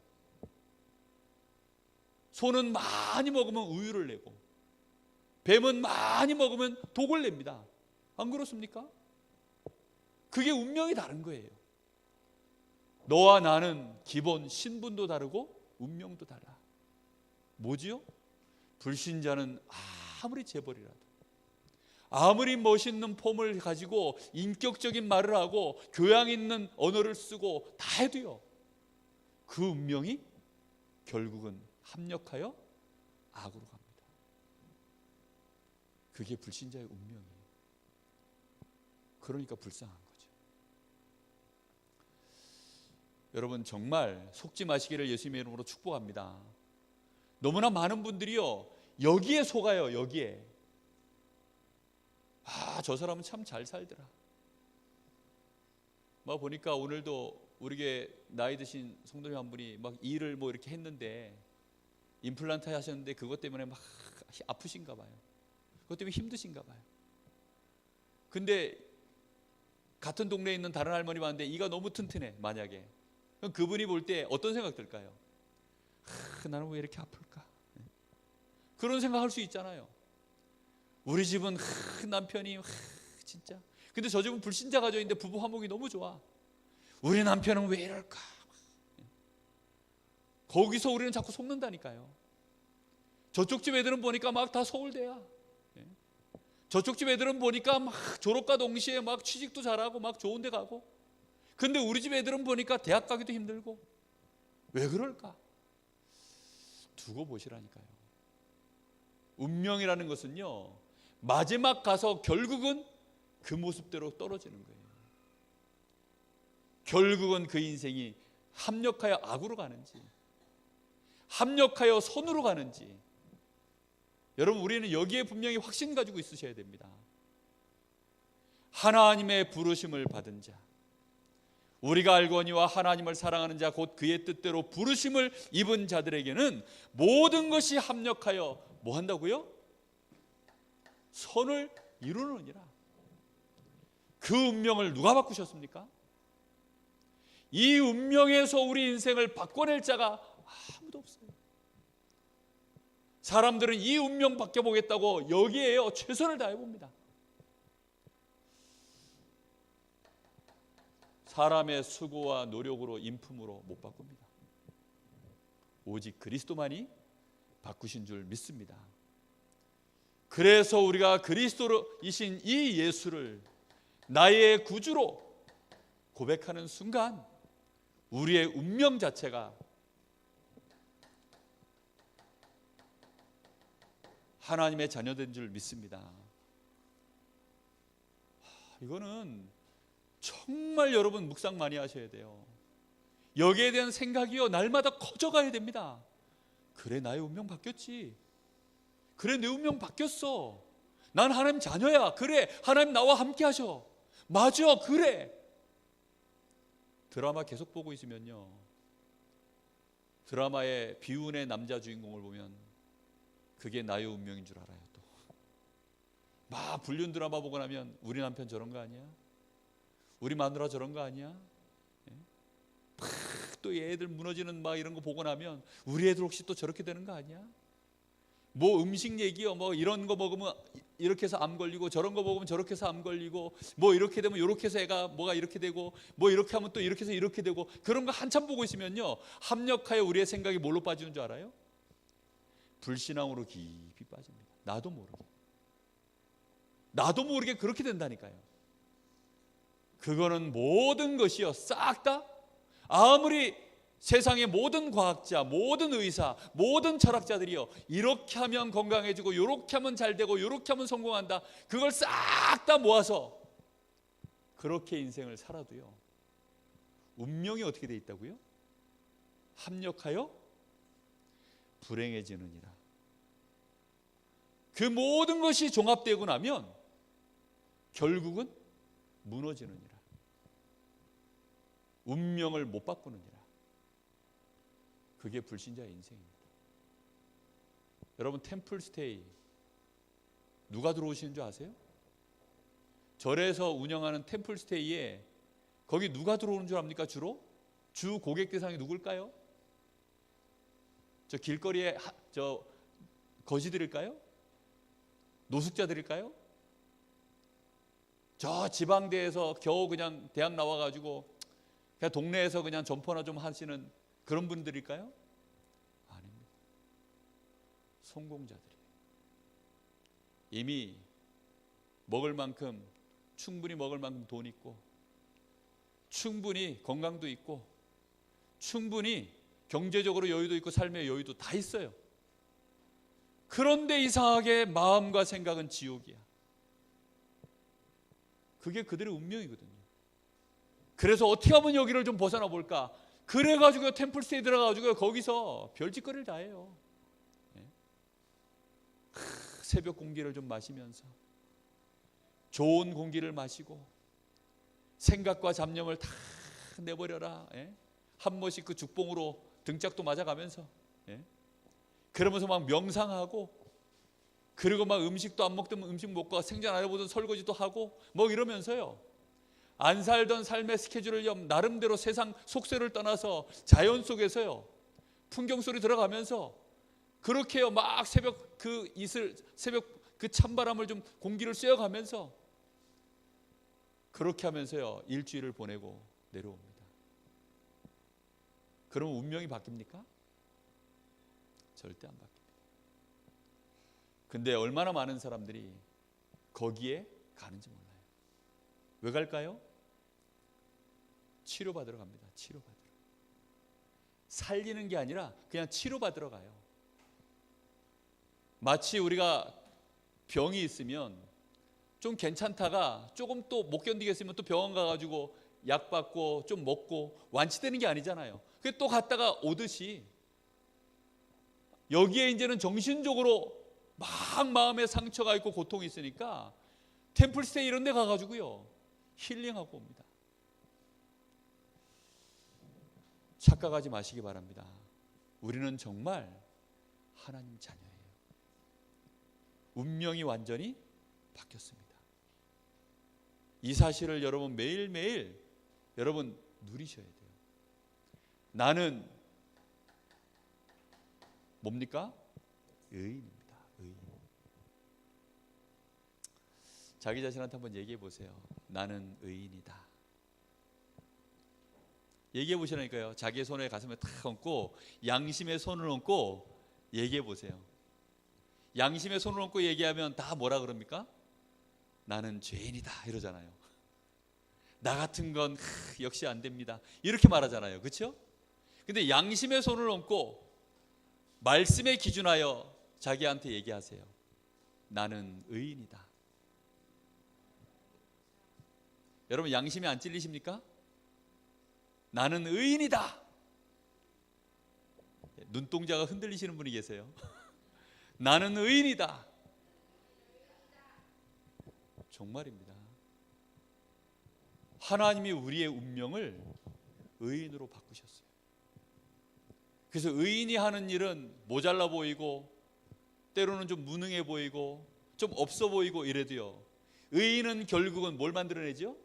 소는 많이 먹으면 우유를 내고 뱀은 많이 먹으면 독을 냅니다. 안 그렇습니까? 그게 운명이 다른 거예요. 너와 나는 기본 신분도 다르고 운명도 달라. 뭐지요? 불신자는 아무리 재벌이라도, 아무리 멋있는 폼을 가지고 인격적인 말을 하고 교양 있는 언어를 쓰고 다 해도요, 그 운명이 결국은 합력하여 악으로 갑니다. 그게 불신자의 운명이에요. 그러니까 불쌍한 거죠. 여러분, 정말 속지 마시기를 예수님의 이름으로 축복합니다. 너무나 많은 분들이요, 여기에 속아요. 여기에. 저 사람은 참 잘 살더라. 막 보니까 오늘도 우리 교회 나이 드신 성도님 한 분이 막 일을 뭐 이렇게 했는데 임플란트 하셨는데 그것 때문에 막 아프신가 봐요. 그것 때문에 힘드신가 봐요. 근데 같은 동네에 있는 다른 할머니 봤는데 이가 너무 튼튼해. 만약에 그럼 그분이 볼 때 어떤 생각 들까요? 나는 왜 이렇게 아플까? 그런 생각할 수 있잖아요. 우리 집은 남편이 진짜, 근데 저 집은 불신자 가정인데 부부 화목이 너무 좋아. 우리 남편은 왜 이럴까? 거기서 우리는 자꾸 속는다니까요. 저쪽 집 애들은 보니까 막 다 서울대야. 저쪽 집 애들은 보니까 막 졸업과 동시에 막 취직도 잘하고 막 좋은 데 가고, 근데 우리 집 애들은 보니까 대학 가기도 힘들고. 왜 그럴까? 두고 보시라니까요. 운명이라는 것은요, 마지막 가서 결국은 그 모습대로 떨어지는 거예요. 결국은 그 인생이 합력하여 악으로 가는지 합력하여 선으로 가는지, 여러분, 우리는 여기에 분명히 확신 가지고 있으셔야 됩니다. 하나님의 부르심을 받은 자, 우리가 알거니와 하나님을 사랑하는 자 곧 그의 뜻대로 부르심을 입은 자들에게는 모든 것이 합력하여 뭐 한다고요? 선을 이루느니라. 그 운명을 누가 바꾸셨습니까? 이 운명에서 우리 인생을 바꿔낼 자가 아무도 없어요. 사람들은 이 운명 바뀌어보겠다고 여기에요 최선을 다해봅니다. 사람의 수고와 노력으로, 인품으로 못 바꿉니다. 오직 그리스도만이 바꾸신 줄 믿습니다. 그래서 우리가 그리스도이신 이 예수를 나의 구주로 고백하는 순간 우리의 운명 자체가 하나님의 자녀된 줄 믿습니다. 이거는 정말 여러분 묵상 많이 하셔야 돼요. 여기에 대한 생각이요, 날마다 커져가야 됩니다. 그래, 나의 운명 바뀌었지. 그래, 내 운명 바뀌었어. 난 하나님 자녀야. 그래, 하나님 나와 함께 하셔. 맞아, 그래. 드라마 계속 보고 있으면요, 드라마의 비운의 남자 주인공을 보면 그게 나의 운명인 줄 알아요. 또 막 불륜 드라마 보고 나면 우리 남편 저런 거 아니야? 우리 마누라 저런 거 아니야? 또 애들 무너지는 막 이런 거 보고 나면 우리 애들 혹시 또 저렇게 되는 거 아니야? 뭐 음식 얘기요, 뭐 이런 거 먹으면 이렇게 해서 암 걸리고 저런 거 먹으면 저렇게 해서 암 걸리고 뭐 이렇게 되면 이렇게 해서 애가 뭐가 이렇게 되고 뭐 이렇게 하면 또 이렇게 해서 이렇게 되고, 그런 거 한참 보고 있으면요, 합력하여 우리의 생각이 뭘로 빠지는 줄 알아요? 불신앙으로 깊이 빠집니다. 나도 모르게 그렇게 된다니까요. 그거는 모든 것이요, 싹 다 아무리 세상의 모든 과학자, 모든 의사, 모든 철학자들이요, 이렇게 하면 건강해지고 이렇게 하면 잘 되고 이렇게 하면 성공한다, 그걸 싹 다 모아서 그렇게 인생을 살아도요, 운명이 어떻게 돼 있다고요? 합력하여 불행해지느니라. 그 모든 것이 종합되고 나면 결국은 무너지느니라. 운명을 못 바꾸느니라. 그게 불신자의 인생입니다. 여러분, 템플스테이 누가 들어오시는 줄 아세요? 절에서 운영하는 템플스테이에 거기 누가 들어오는 줄 압니까? 주로? 주 고객 대상이 누굴까요? 저 길거리에 저 거지들일까요? 노숙자들일까요? 저 지방대에서 겨우 그냥 대학 나와가지고 그냥 동네에서 그냥 점포나 좀 하시는 그런 분들일까요? 아닙니다. 성공자들이에요. 이미 먹을 만큼, 충분히 먹을 만큼 돈 있고, 충분히 건강도 있고, 충분히 경제적으로 여유도 있고, 삶의 여유도 다 있어요. 그런데 이상하게 마음과 생각은 지옥이야. 그게 그들의 운명이거든요. 그래서 어떻게 하면 여기를 좀 벗어나 볼까? 그래가지고 템플스테이 들어가가지고 거기서 별짓거리를 다 해요. 새벽 공기를 좀 마시면서 좋은 공기를 마시고 생각과 잡념을 다 내버려라. 한 번씩 그 죽봉으로 등짝도 맞아가면서 그러면서 막 명상하고, 그리고 막 음식도 안 먹던 음식 먹고 생전 안 해보던 설거지도 하고 뭐 이러면서요, 안 살던 삶의 스케줄을 나름대로 세상 속세를 떠나서 자연 속에서요 풍경 소리 들어가면서 그렇게요 막 새벽 그 이슬, 새벽 그 찬바람을 좀 공기를 쐬어가면서 그렇게 하면서요 일주일을 보내고 내려옵니다. 그럼 운명이 바뀝니까? 절대 안 바뀝니다. 근데 얼마나 많은 사람들이 거기에 가는지 몰라요. 왜 갈까요? 치료받으러 갑니다. 치료받으러. 살리는 게 아니라 그냥 치료받으러 가요. 마치 우리가 병이 있으면 좀 괜찮다가 조금 또 못 견디겠으면 또 병원 가가지고 약 받고 좀 먹고 완치되는 게 아니잖아요. 그게 또 갔다가 오듯이 여기에 이제는 정신적으로 막 마음에 상처가 있고 고통이 있으니까 템플스테이 이런 데 가가지고요 힐링하고 옵니다. 착각하지 마시기 바랍니다. 우리는 정말 하나님 자녀예요. 운명이 완전히 바뀌었습니다. 이 사실을 여러분 매일매일 여러분 누리셔야 돼요. 나는 뭡니까? 의인입니다. 의인. 자기 자신한테 한번 얘기해 보세요. 나는 의인이다. 얘기해 보시라니까요. 자기의 손에 가슴에 탁 얹고 양심의 손을 얹고 얘기해 보세요. 양심의 손을 얹고 얘기하면 다 뭐라 그럽니까? 나는 죄인이다 이러잖아요. 나 같은 건 역시 안 됩니다 이렇게 말하잖아요. 그렇죠? 근데 양심의 손을 얹고 말씀에 기준하여 자기한테 얘기하세요. 나는 의인이다. 여러분 양심이 안 찔리십니까? 나는 의인이다. 눈동자가 흔들리시는 분이 계세요. 나는 의인이다. 정말입니다. 하나님이 우리의 운명을 의인으로 바꾸셨어요. 그래서 의인이 하는 일은 모자라 보이고 때로는 좀 무능해 보이고 좀 없어 보이고 이래도요, 의인은 결국은 뭘 만들어내죠?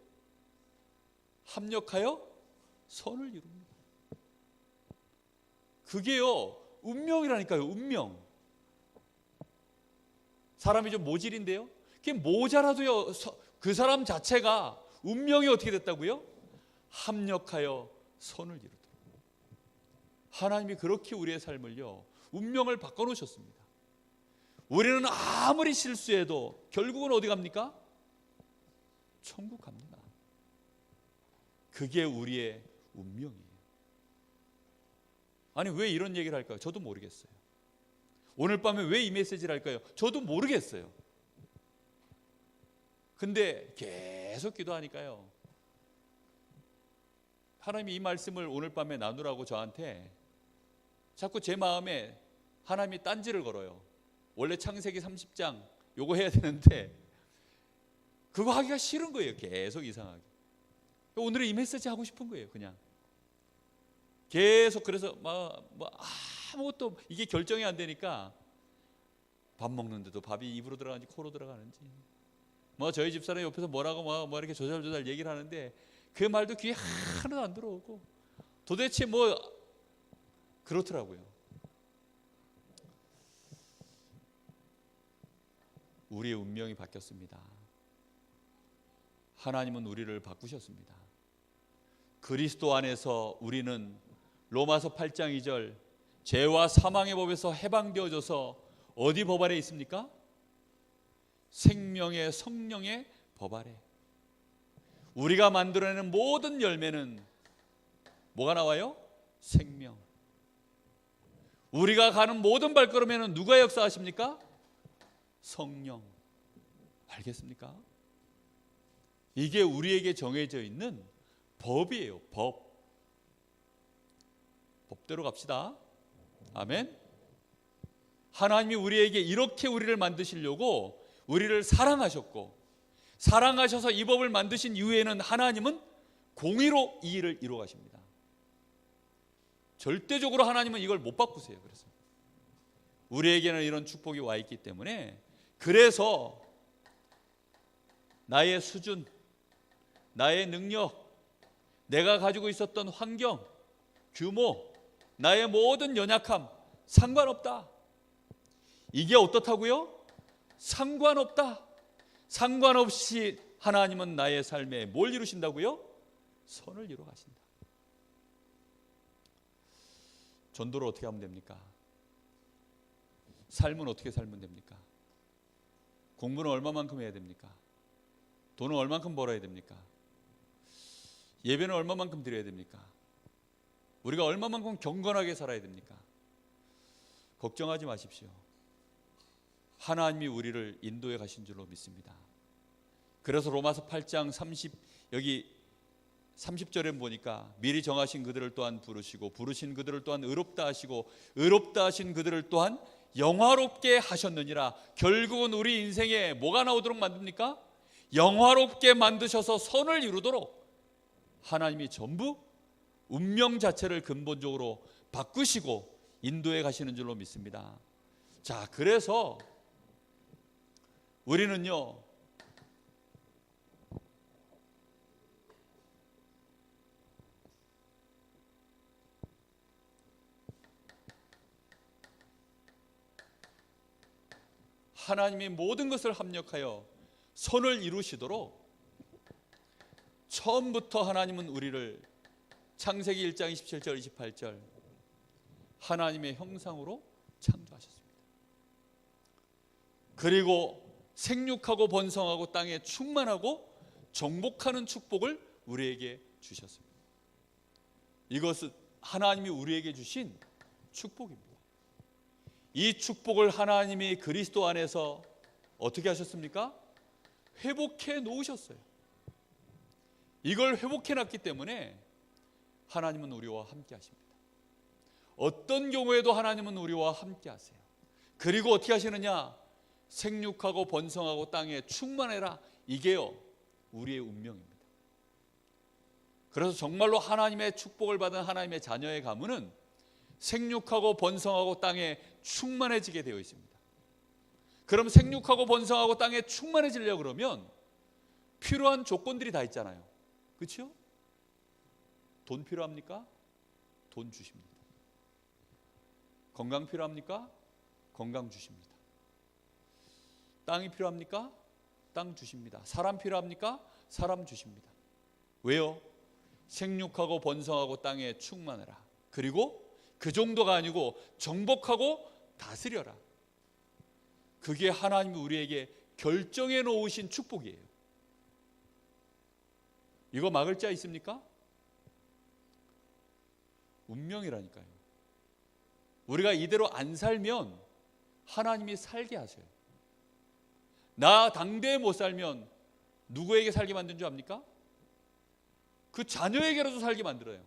합력하여 선을 이룹니다. 그게요 운명이라니까요. 운명. 사람이 좀 모질인데요, 그게 모자라도요 그 사람 자체가 운명이 어떻게 됐다고요? 합력하여 선을 이루도록. 하나님이 그렇게 우리의 삶을요 운명을 바꿔놓으셨습니다. 우리는 아무리 실수해도 결국은 어디 갑니까? 천국 갑니다. 그게 우리의 운명이에요. 아니 왜 이런 얘기를 할까요? 저도 모르겠어요. 오늘 밤에 왜 이 메시지를 할까요? 저도 모르겠어요. 근데 계속 기도하니까요 하나님이 이 말씀을 오늘 밤에 나누라고 저한테 자꾸 제 마음에 하나님이 딴지를 걸어요. 원래 창세기 30장 요거 해야 되는데 그거 하기가 싫은 거예요. 계속 이상하게. 오늘은 이 메시지 하고 싶은 거예요. 그냥 계속. 그래서 뭐 아무것도 이게 결정이 안 되니까 밥 먹는데도 밥이 입으로 들어가는지 코로 들어가는지, 뭐 저희 집사람이 옆에서 뭐라고 뭐 이렇게 조잘조잘 얘기를 하는데 그 말도 귀에 하나도 안 들어오고 도대체 뭐 그렇더라고요. 우리의 운명이 바뀌었습니다. 하나님은 우리를 바꾸셨습니다. 그리스도 안에서 우리는 로마서 8장 2절 죄와 사망의 법에서 해방되어져서 어디 법 아래 있습니까? 생명의 성령의 법 아래. 우리가 만들어내는 모든 열매는 뭐가 나와요? 생명. 우리가 가는 모든 발걸음에는 누가 역사하십니까? 성령. 알겠습니까? 이게 우리에게 정해져 있는 법이에요. 법대로 갑시다. 아멘. 하나님이 우리에게 이렇게 우리를 만드시려고 우리를 사랑하셨고, 사랑하셔서 이 법을 만드신 이후에는 하나님은 공의로 이 일을 이루어 가십니다. 절대적으로 하나님은 이걸 못 바꾸세요. 그래서 우리에게는 이런 축복이 와 있기 때문에, 그래서 나의 수준, 나의 능력, 내가 가지고 있었던 환경, 규모, 나의 모든 연약함 상관없다. 이게 어떻다고요? 상관없다. 상관없이 하나님은 나의 삶에 뭘 이루신다고요? 선을 이루어 가신다. 전도를 어떻게 하면 됩니까? 삶은 어떻게 살면 됩니까? 공부는 얼마만큼 해야 됩니까? 돈은 얼마만큼 벌어야 됩니까? 예배는 얼마만큼 드려야 됩니까? 우리가 얼마만큼 경건하게 살아야 됩니까? 걱정하지 마십시오. 하나님이 우리를 인도해 가신 줄로 믿습니다. 그래서 로마서 8장 30절에 보니까 미리 정하신 그들을 또한 부르시고, 부르신 그들을 또한 의롭다 하시고, 의롭다 하신 그들을 또한 영화롭게 하셨느니라. 결국은 우리 인생에 뭐가 나오도록 만듭니까? 영화롭게 만드셔서 선을 이루도록 하나님이 전부 운명 자체를 근본적으로 바꾸시고 인도해 가시는 줄로 믿습니다. 자, 그래서 우리는요, 하나님이 모든 것을 합력하여 선을 이루시도록 처음부터 하나님은 우리를 창세기 1장 27절 28절 하나님의 형상으로 창조하셨습니다. 그리고 생육하고 번성하고 땅에 충만하고 정복하는 축복을 우리에게 주셨습니다. 이것은 하나님이 우리에게 주신 축복입니다. 이 축복을 하나님이 그리스도 안에서 어떻게 하셨습니까? 회복해 놓으셨어요. 이걸 회복해 놨기 때문에 하나님은 우리와 함께 하십니다. 어떤 경우에도 하나님은 우리와 함께 하세요. 그리고 어떻게 하시느냐? 생육하고 번성하고 땅에 충만해라. 이게요, 우리의 운명입니다. 그래서 정말로 하나님의 축복을 받은 하나님의 자녀의 가문은 생육하고 번성하고 땅에 충만해지게 되어 있습니다. 그럼 생육하고 번성하고 땅에 충만해지려고 그러면 필요한 조건들이 다 있잖아요. 그렇죠? 돈 필요합니까? 돈 주십니다. 건강 필요합니까? 건강 주십니다. 땅이 필요합니까? 땅 주십니다. 사람 필요합니까? 사람 주십니다. 왜요? 생육하고 번성하고 땅에 충만해라. 그리고 그 정도가 아니고 정복하고 다스려라. 그게 하나님이 우리에게 결정해 놓으신 축복이에요. 이거 막을 자 있습니까? 운명이라니까요. 우리가 이대로 안 살면 하나님이 살게 하세요. 나 당대에 못 살면 누구에게 살게 만든 줄 압니까? 그 자녀에게라도 살게 만들어요.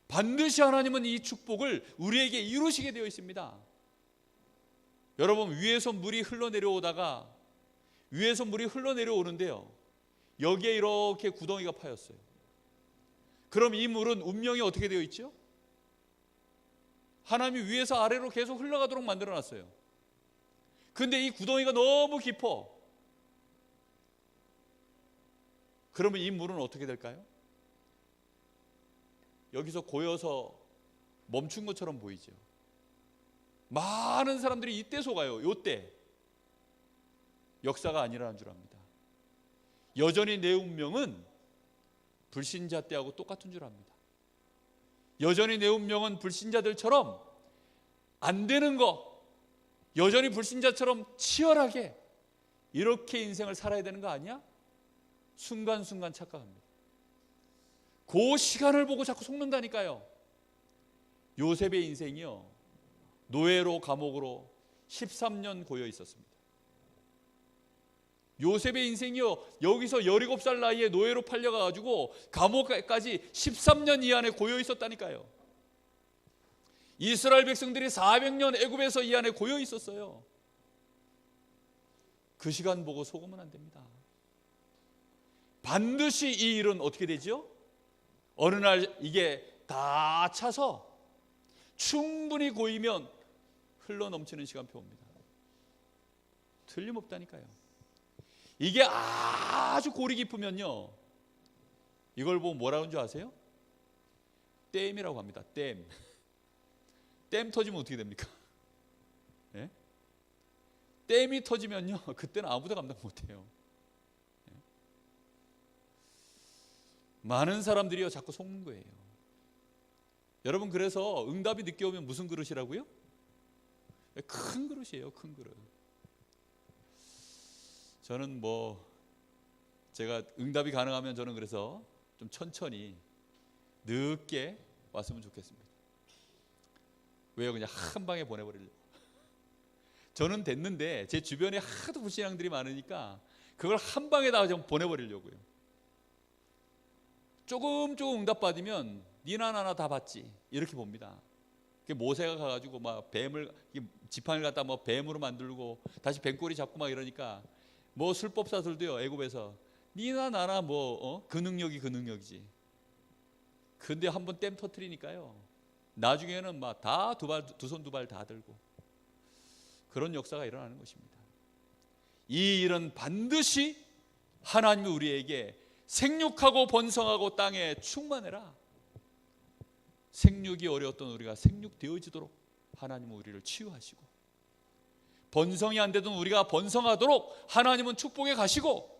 반드시 하나님은 이 축복을 우리에게 이루시게 되어 있습니다. 여러분, 위에서 물이 흘러내려오다가 위에서 물이 흘러내려오는데요, 여기에 이렇게 구덩이가 파였어요. 그럼 이 물은 운명이 어떻게 되어 있죠? 하나님이 위에서 아래로 계속 흘러가도록 만들어놨어요. 근데 이 구덩이가 너무 깊어. 그러면 이 물은 어떻게 될까요? 여기서 고여서 멈춘 것처럼 보이죠. 많은 사람들이 이때 속아요. 이때 역사가 아니라는 줄 압니다. 여전히 내 운명은 불신자 때하고 똑같은 줄 압니다. 여전히 내 운명은 불신자들처럼 안 되는 거, 여전히 불신자처럼 치열하게 이렇게 인생을 살아야 되는 거 아니야? 순간순간 착각합니다. 그 시간을 보고 자꾸 속는다니까요. 요셉의 인생이요, 노예로 감옥으로 13년 고여 있었습니다. 요셉의 인생이요, 여기서 17살 나이에 노예로 팔려가지고 감옥까지 13년 이 안에 고여 있었다니까요. 이스라엘 백성들이 400년 애굽에서 이 안에 고여 있었어요. 그 시간 보고 속으면 안 됩니다. 반드시 이 일은 어떻게 되죠? 어느 날 이게 다 차서 충분히 고이면 흘러넘치는 시간표 옵니다. 틀림없다니까요. 이게 아주 골이 깊으면요, 이걸 보고 뭐라고 하는 줄 아세요? 댐이라고 합니다. 댐. 댐 터지면 어떻게 됩니까? 네? 댐이 터지면요, 그때는 아무도 감당 못해요. 네? 많은 사람들이요 자꾸 속는 거예요. 여러분, 그래서 응답이 늦게 오면 무슨 그릇이라고요? 큰 그릇이에요. 큰 그릇. 저는 제가 응답이 가능하면 저는 그래서 좀 천천히 늦게 왔으면 좋겠습니다. 왜요? 그냥 한 방에 보내버리려고. 저는 됐는데 제 주변에 하도 불신앙들이 많으니까 그걸 한 방에 다 좀 보내버리려고요. 조금 응답받으면 니나 나나 다 받지, 이렇게 봅니다. 모세가 가가지고 막 뱀을, 지팡이를 갖다 뱀으로 만들고 다시 뱀꼬리 잡고 막 이러니까 술법사들도요, 애굽에서 니나 나나 그 능력이 그 능력이지. 근데 한번 댐 터트리니까요, 나중에는 막 다 두 손 두 발 다 들고 그런 역사가 일어나는 것입니다. 이 일은 반드시 하나님이 우리에게 생육하고 번성하고 땅에 충만해라, 생육이 어려웠던 우리가 생육되어지도록 하나님은 우리를 치유하시고, 번성이 안 되던 우리가 번성하도록 하나님은 축복해 가시고,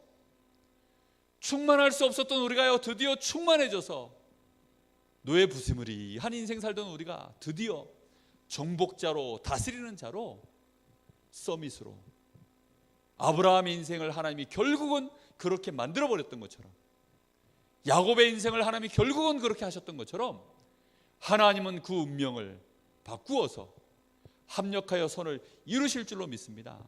충만할 수 없었던 우리가요 드디어 충만해져서 노예 부스무리한 인생 살던 우리가 드디어 정복자로, 다스리는 자로, 서밋으로, 아브라함의 인생을 하나님이 결국은 그렇게 만들어버렸던 것처럼, 야곱의 인생을 하나님이 결국은 그렇게 하셨던 것처럼, 하나님은 그 운명을 바꾸어서 합력하여 선을 이루실 줄로 믿습니다.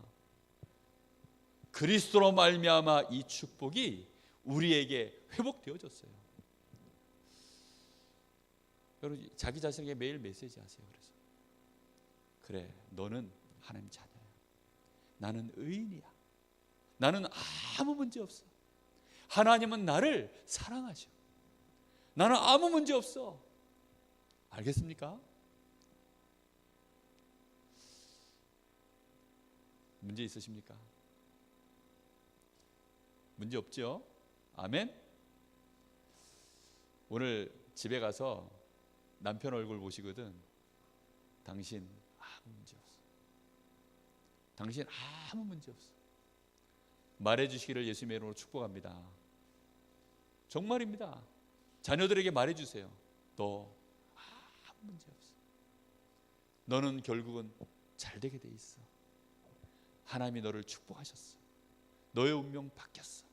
그리스도로 말미암아 이 축복이 우리에게 회복되어졌어요. 여러분, 자기 자신에게 매일 메시지 하세요. 그래서 그래, 너는 하나님 자녀야. 나는 의인이야. 나는 아무 문제 없어. 하나님은 나를 사랑하셔. 나는 아무 문제 없어. 알겠습니까? 문제 있으십니까? 문제 없죠? 아멘? 오늘 집에 가서 남편 얼굴 보시거든. 당신 아무 문제 없어. 당신 아무 문제 없어. 말해주시기를 예수님의 이름으로 축복합니다. 정말입니다. 자녀들에게 말해주세요. 너 아무 문제 없어. 너는 결국은 잘 되게 돼 있어. 하나님이 너를 축복하셨어. 너의 운명 바뀌었어.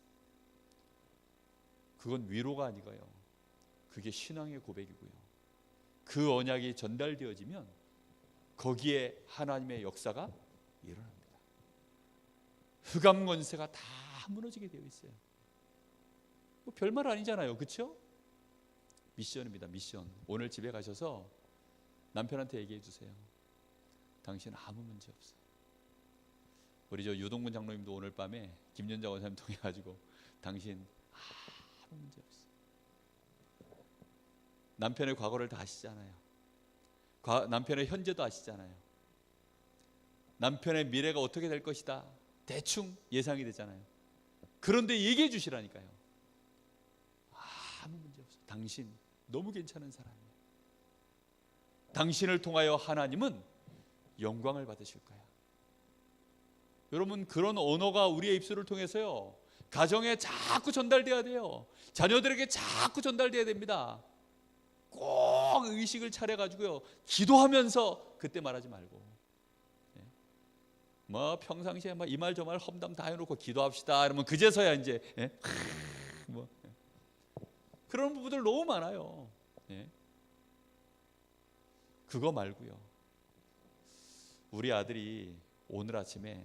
그건 위로가 아니고요, 그게 신앙의 고백이고요, 그 언약이 전달되어지면 거기에 하나님의 역사가 일어납니다. 흑암 권세가 다 무너지게 되어 있어요. 별말 아니잖아요, 그렇죠? 미션입니다. 미션. 오늘 집에 가셔서 남편한테 얘기해 주세요. 당신 아무 문제 없어. 우리 유동근 장로님도 오늘 밤에 김연자 원사님 통해 가지고 당신 아무 문제 없어. 남편의 과거를 다 아시잖아요. 남편의 현재도 아시잖아요. 남편의 미래가 어떻게 될 것이다 대충 예상이 되잖아요. 그런데 얘기해 주시라니까요. 아무 문제 없어. 당신 너무 괜찮은 사람이에요. 당신을 통하여 하나님은 영광을 받으실 거야. 여러분, 그런 언어가 우리의 입술을 통해서요 가정에 자꾸 전달돼야 돼요. 자녀들에게 자꾸 전달돼야 됩니다. 꼭 의식을 차려가지고요 기도하면서 그때 말하지 말고, 뭐 평상시에 이 말 저 말 험담 다 해놓고 기도합시다 이러면 그제서야 이제 뭐 그런 부분들 너무 많아요. 그거 말고요, 우리 아들이 오늘 아침에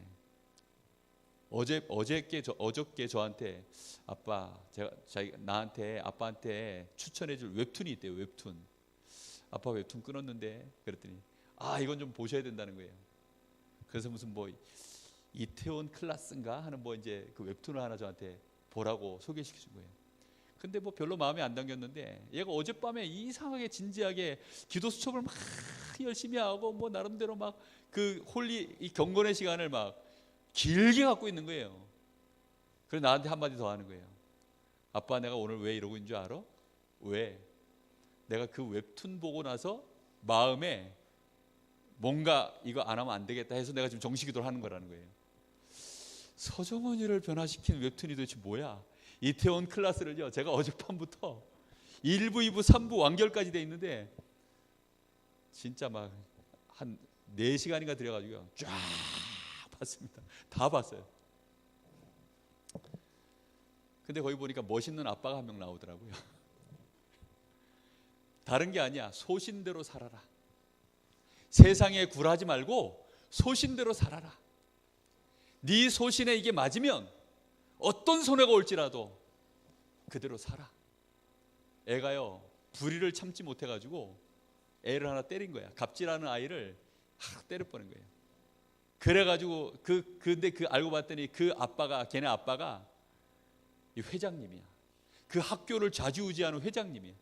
어저께 저한테 아빠, 나한테 아빠한테 추천해줄 웹툰이 있대요. 웹툰. 아빠 웹툰 끊었는데 그랬더니 이건 좀 보셔야 된다는 거예요. 그래서 무슨 뭐 이태원 클라스인가 하는 뭐 이제 그 웹툰을 하나 저한테 보라고 소개시켜 준 거예요. 근데 뭐 별로 마음에 안 담겼는데 얘가 어젯밤에 이상하게 진지하게 기도 수첩을 막 열심히 하고 뭐 나름대로 막 그 홀리 이 경건의 시간을 막 길게 갖고 있는 거예요. 그래서 나한테 한마디 더 하는 거예요. 아빠, 내가 오늘 왜 이러고 있는 줄 알아? 왜? 내가 그 웹툰 보고 나서 마음에 뭔가 이거 안 하면 안 되겠다 해서 내가 지금 정식기도를 하는 거라는 거예요. 서정원이를 변화시킨 웹툰이 도대체 뭐야? 이태원 클라스를요 제가 어젯밤부터 1부, 2부, 3부 완결까지 돼 있는데 진짜 막 한 4시간인가 들여가지고요 쫙 봤습니다. 다 봤어요. 근데 거기 보니까 멋있는 아빠가 한 명 나오더라고요. 다른 게 아니야. 소신대로 살아라. 세상에 굴하지 말고 소신대로 살아라. 네 소신에 이게 맞으면 어떤 손해가 올지라도 그대로 살아. 애가요 불의를 참지 못해가지고 애를 하나 때린 거야. 갑질하는 아이를 때려 버린 거예요. 그래가지고 근데 알고 봤더니 걔네 아빠가 이 회장님이야. 그 학교를 좌지우지하는 회장님이야.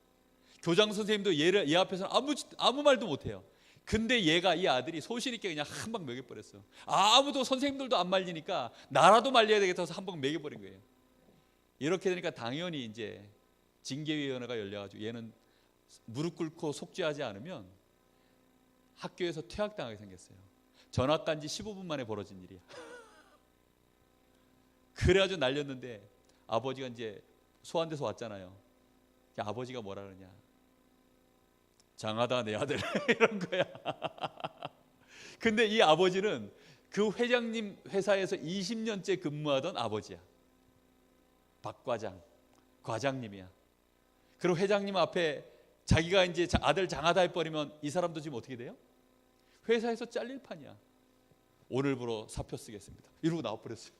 교장 선생님도 얘 앞에서는 아무 말도 못해요. 근데 이 아들이 소신 있게 그냥 한 방 먹여버렸어. 아무도 선생님들도 안 말리니까 나라도 말려야 되겠다 해서 한 방 먹여버린 거예요. 이렇게 되니까 당연히 이제 징계위원회가 열려가지고 얘는 무릎 꿇고 속죄하지 않으면 학교에서 퇴학당하게 생겼어요. 전학 간 지 15분 만에 벌어진 일이야. 그래가지고 날렸는데 아버지가 이제 소환돼서 왔잖아요. 아버지가 뭐라 그러냐, 장하다 내 아들 이런 거야. 근데 이 아버지는 그 회장님 회사에서 20년째 근무하던 아버지야. 박 과장, 과장님이야. 그리고 회장님 앞에 자기가 이제 아들 장하다 해버리면 이 사람도 지금 어떻게 돼요? 회사에서 잘릴 판이야. 오늘부로 사표 쓰겠습니다 이러고 나와버렸어요.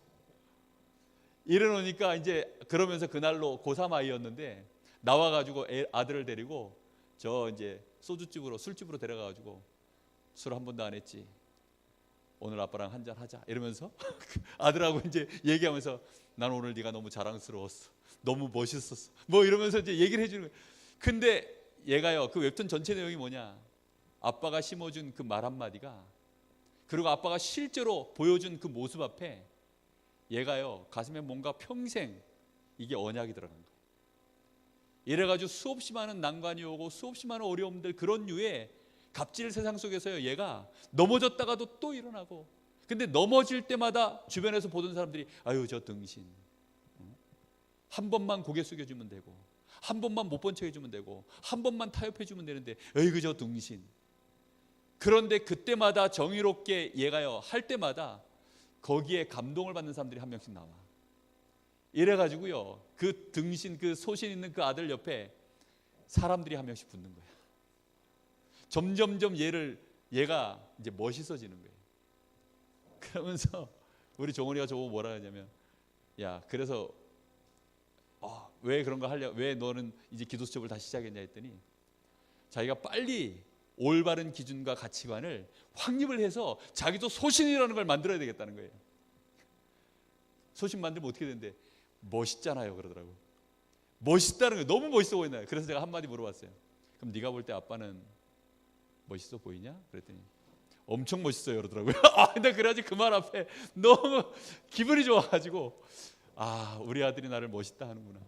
이러니까 이제 그러면서 그날로 고3 아이였는데 나와가지고 아들을 데리고 저 이제 소주집으로 술집으로 데려가가지고 술 한 번도 안 했지, 오늘 아빠랑 한잔 하자 이러면서 아들하고 이제 얘기하면서 난 오늘 네가 너무 자랑스러웠어, 너무 멋있었어 뭐 이러면서 이제 얘기를 해주는 거예요. 근데 얘가요 그 웹툰 전체 내용이 뭐냐, 아빠가 심어준 그 말 한마디가, 그리고 아빠가 실제로 보여준 그 모습 앞에 얘가요 가슴에 뭔가 평생 이게 언약이 들어간 거예요. 이래가지고 수없이 많은 난관이 오고 수없이 많은 어려움들, 그런 류의 갑질 세상 속에서요 얘가 넘어졌다가도 또 일어나고, 근데 넘어질 때마다 주변에서 보던 사람들이 아유 저 등신, 한 번만 고개 숙여주면 되고, 한 번만 못 본 척 해주면 되고, 한 번만 타협해주면 되는데 에이그 저 등신. 그런데 그때마다 정의롭게 얘가요 할 때마다 거기에 감동을 받는 사람들이 한 명씩 나와. 이래가지고요 그 등신, 그 소신 있는 그 아들 옆에 사람들이 한 명씩 붙는 거야. 점점점 얘가 이제 멋있어지는 거예요. 그러면서 우리 종원이가 저보고 뭐라 하냐면, 야 그래서 왜 그런 거 하려, 왜 너는 이제 기도 수첩을 다시 시작했냐 했더니 자기가 빨리 올바른 기준과 가치관을 확립을 해서 자기도 소신이라는 걸 만들어야 되겠다는 거예요. 소식 만들면 어떻게 되는데 멋있잖아요 그러더라고요. 멋있다는 거 너무 멋있어 보이나요? 그래서 제가 한마디 물어봤어요. 그럼 네가 볼 때 아빠는 멋있어 보이냐? 그랬더니 엄청 멋있어요 그러더라고요. 근데 그래야지 그 말 앞에 너무 기분이 좋아가지고 우리 아들이 나를 멋있다 하는구나.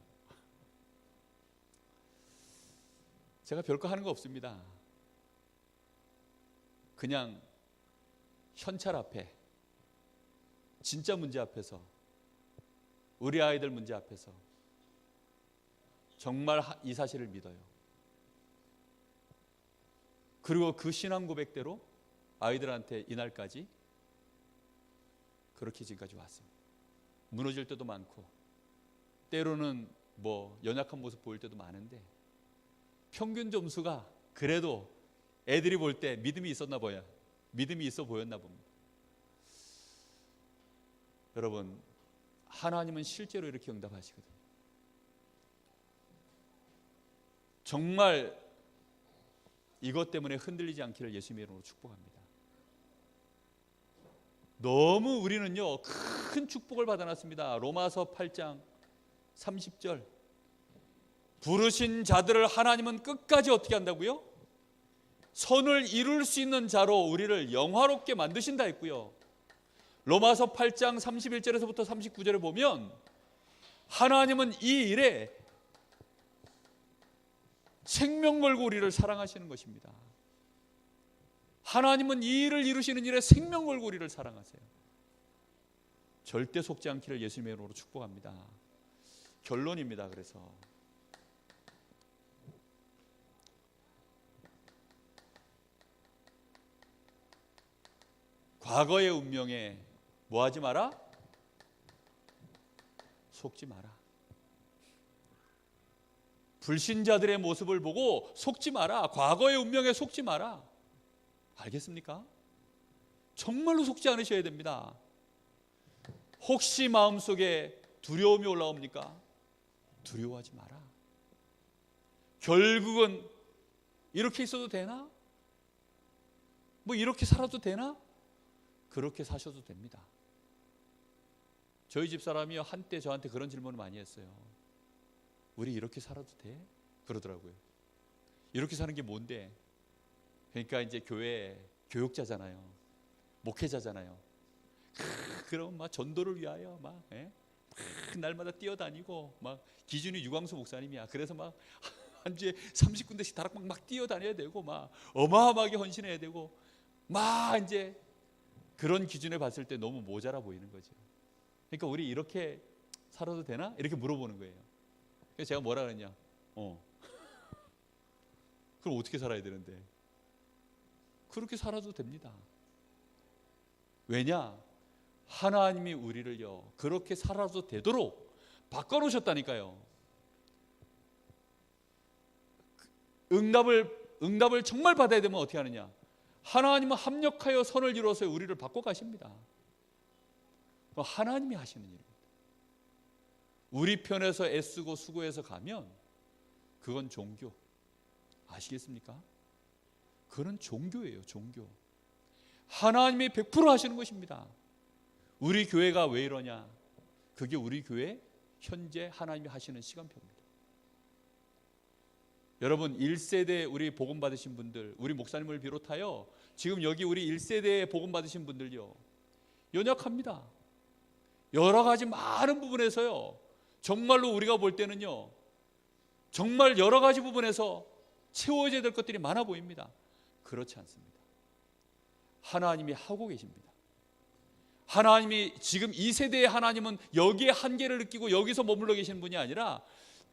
제가 별거 하는 거 없습니다. 그냥 현찰 앞에, 진짜 문제 앞에서, 우리 아이들 문제 앞에서 정말 이 사실을 믿어요. 그리고 그 신앙 고백대로 아이들한테 이날까지 그렇게 지금까지 왔습니다. 무너질 때도 많고 때로는 연약한 모습 보일 때도 많은데 평균 점수가 그래도 애들이 볼 때 믿음이 있었나 봐요. 믿음이 있어 보였나 봅니다. 여러분, 하나님은 실제로 이렇게 응답하시거든요. 정말 이것 때문에 흔들리지 않기를 예수님의 이름으로 축복합니다. 너무 우리는요 큰 축복을 받아놨습니다. 로마서 8장 30절 부르신 자들을 하나님은 끝까지 어떻게 한다고요? 선을 이룰 수 있는 자로 우리를 영화롭게 만드신다 했고요. 로마서 8장 31절에서부터 39절에 보면 하나님은 이 일에 생명 걸고 우리를 사랑하시는 것입니다. 하나님은 이 일을 이루시는 일에 생명 걸고 우리를 사랑하세요. 절대 속지 않기를 예수님의 이름으로 축복합니다. 결론입니다. 그래서 과거의 운명에 뭐하지 마라? 속지 마라. 불신자들의 모습을 보고 속지 마라. 과거의 운명에 속지 마라. 알겠습니까? 정말로 속지 않으셔야 됩니다. 혹시 마음속에 두려움이 올라옵니까? 두려워하지 마라. 결국은 이렇게 있어도 되나? 이렇게 살아도 되나? 그렇게 사셔도 됩니다. 저희 집사람이 한때 저한테 그런 질문을 많이 했어요. 우리 이렇게 살아도 돼? 그러더라고요. 이렇게 사는 게 뭔데? 그러니까 이제 교회 교육자잖아요. 목회자잖아요. 그럼 막 전도를 위하여 막 날마다 뛰어다니고 막 기준이 유광수 목사님이야. 그래서 막 한 주에 30군데씩 다락방 막 뛰어다녀야 되고 막 어마어마하게 헌신해야 되고 막 이제 그런 기준에 봤을 때 너무 모자라 보이는 거죠. 그러니까 우리 이렇게 살아도 되나? 이렇게 물어보는 거예요. 그래서 제가 뭐라 그랬냐? 그럼 어떻게 살아야 되는데? 그렇게 살아도 됩니다. 왜냐? 하나님이 우리를요 그렇게 살아도 되도록 바꿔놓으셨다니까요. 응답을 정말 받아야 되면 어떻게 하느냐? 하나님은 합력하여 선을 이루어서 우리를 바꿔 가십니다. 하나님이 하시는 일입니다. 우리 편에서 애쓰고 수고해서 가면 그건 종교. 아시겠습니까? 그건 종교예요. 종교. 하나님이 100% 하시는 것입니다. 우리 교회가 왜 이러냐? 그게 우리 교회 현재 하나님이 하시는 시간표입니다. 여러분 1세대 우리 복음 받으신 분들, 우리 목사님을 비롯하여 지금 여기 우리 1세대에 복음 받으신 분들요 연약합니다. 여러 가지 많은 부분에서요 정말로 우리가 볼 때는요 정말 여러 가지 부분에서 채워져야 될 것들이 많아 보입니다. 그렇지 않습니다. 하나님이 하고 계십니다. 하나님이 지금 이 세대의 하나님은 여기에 한계를 느끼고 여기서 머물러 계시는 분이 아니라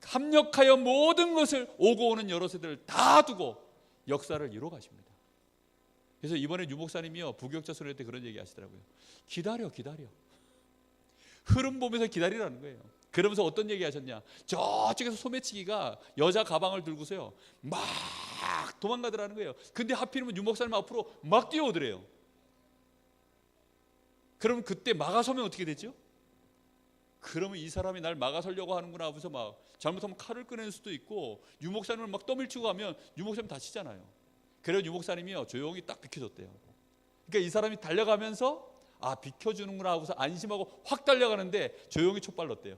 합력하여 모든 것을 오고 오는 여러 세대를 다 두고 역사를 이루어 가십니다. 그래서 이번에 유 목사님이요 부교육자 설교 때 그런 얘기 하시더라고요. 기다려. 흐름 보면서 기다리라는 거예요. 그러면서 어떤 얘기 하셨냐? 저쪽에서 소매치기가 여자 가방을 들고서요 막 도망가더라는 거예요. 근데 하필이면 유 목사님 앞으로 막 뛰어오더래요. 그럼 그때 막아서면 어떻게 되죠? 그러면 이 사람이 날 막아서려고 하는구나 하면서 막 잘못하면 칼을 꺼낼 수도 있고 유 목사님을 막 떠밀치고 가면 유 목사님 다치잖아요. 그래서 유 목사님이요 조용히 딱 비켜줬대요. 그러니까 이 사람이 달려가면서 아, 비켜주는구나 하고서 안심하고 확 달려가는데 조용히 촛발 넣었대요.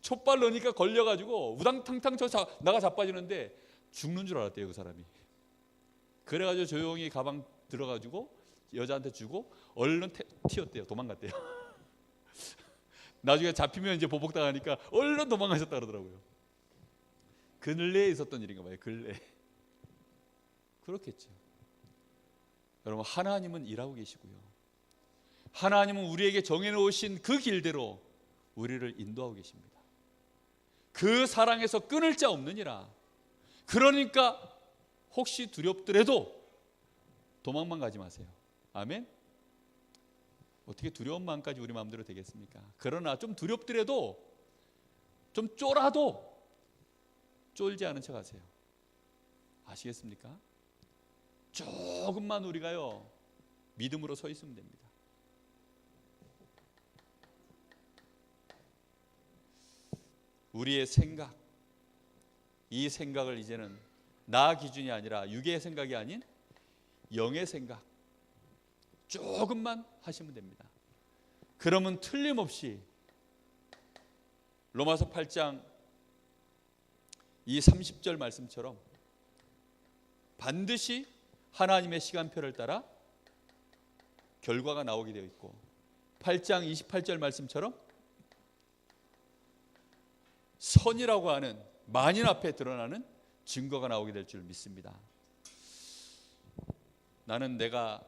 촛발 넣으니까 걸려가지고 우당탕탕 나가 자빠지는데 죽는 줄 알았대요, 그 사람이. 그래가지고 조용히 가방 들어가지고 여자한테 주고 얼른 튀었대요. 도망갔대요. 나중에 잡히면 이제 보복당하니까 얼른 도망가셨다 그러더라고요. 근래에 있었던 일인가 봐요. 근래. 그렇겠죠. 여러분, 하나님은 일하고 계시고요. 하나님은 우리에게 정해놓으신 그 길대로 우리를 인도하고 계십니다. 그 사랑에서 끊을 자 없느니라. 그러니까 혹시 두렵더라도 도망만 가지 마세요. 아멘. 어떻게 두려운 마음까지 우리 마음대로 되겠습니까? 그러나 좀 두렵더라도, 좀 쫄아도 쫄지 않은 척 하세요. 아시겠습니까? 조금만 우리가요 믿음으로 서 있으면 됩니다. 우리의 생각, 이 생각을 이제는 나 기준이 아니라 육의 생각이 아닌 영의 생각 조금만 하시면 됩니다. 그러면 틀림없이 로마서 8장 이 30절 말씀처럼 반드시 하나님의 시간표를 따라 결과가 나오게 되어 있고, 8장 28절 말씀처럼 선이라고 하는 만인 앞에 드러나는 증거가 나오게 될 줄 믿습니다. 나는 내가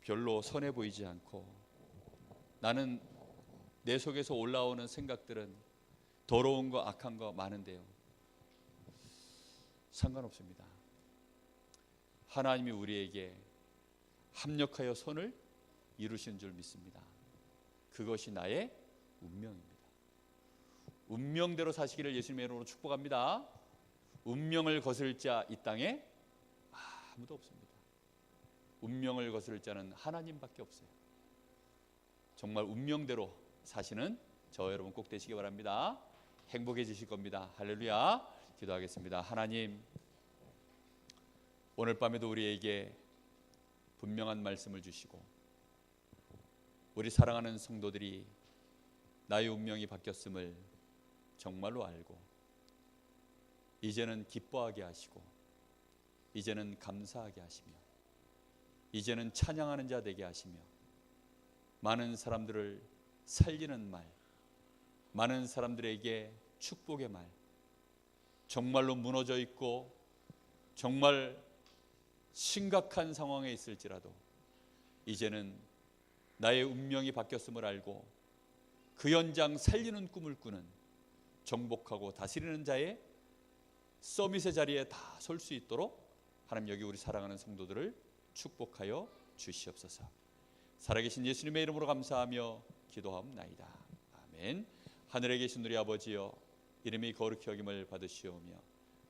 별로 선해 보이지 않고, 나는 내 속에서 올라오는 생각들은 더러운 거 악한 거 많은데요, 상관없습니다. 하나님이 우리에게 합력하여 선을 이루신 줄 믿습니다. 그것이 나의 운명입니다. 운명대로 사시기를 예수님의 이름으로 축복합니다. 운명을 거스를 자 이 땅에 아무도 없습니다. 운명을 거스를 자는 하나님밖에 없어요. 정말 운명대로 사시는 저 여러분 꼭 되시기 바랍니다. 행복해지실 겁니다. 할렐루야. 기도하겠습니다. 하나님, 오늘 밤에도 우리에게 분명한 말씀을 주시고, 우리 사랑하는 성도들이 나의 운명이 바뀌었음을 정말로 알고 이제는 기뻐하게 하시고, 이제는 감사하게 하시며, 이제는 찬양하는 자 되게 하시며, 많은 사람들을 살리는 말, 많은 사람들에게 축복의 말, 정말로 무너져 있고 정말 심각한 상황에 있을지라도 이제는 나의 운명이 바뀌었음을 알고 그 현장 살리는 꿈을 꾸는 정복하고 다스리는 자의 서밋의 자리에 다 설 수 있도록 하나님, 여기 우리 사랑하는 성도들을 축복하여 주시옵소서. 살아계신 예수님의 이름으로 감사하며 기도하옵나이다. 아멘. 하늘에 계신 우리 아버지여, 이름이 거룩히 여김을 받으시오며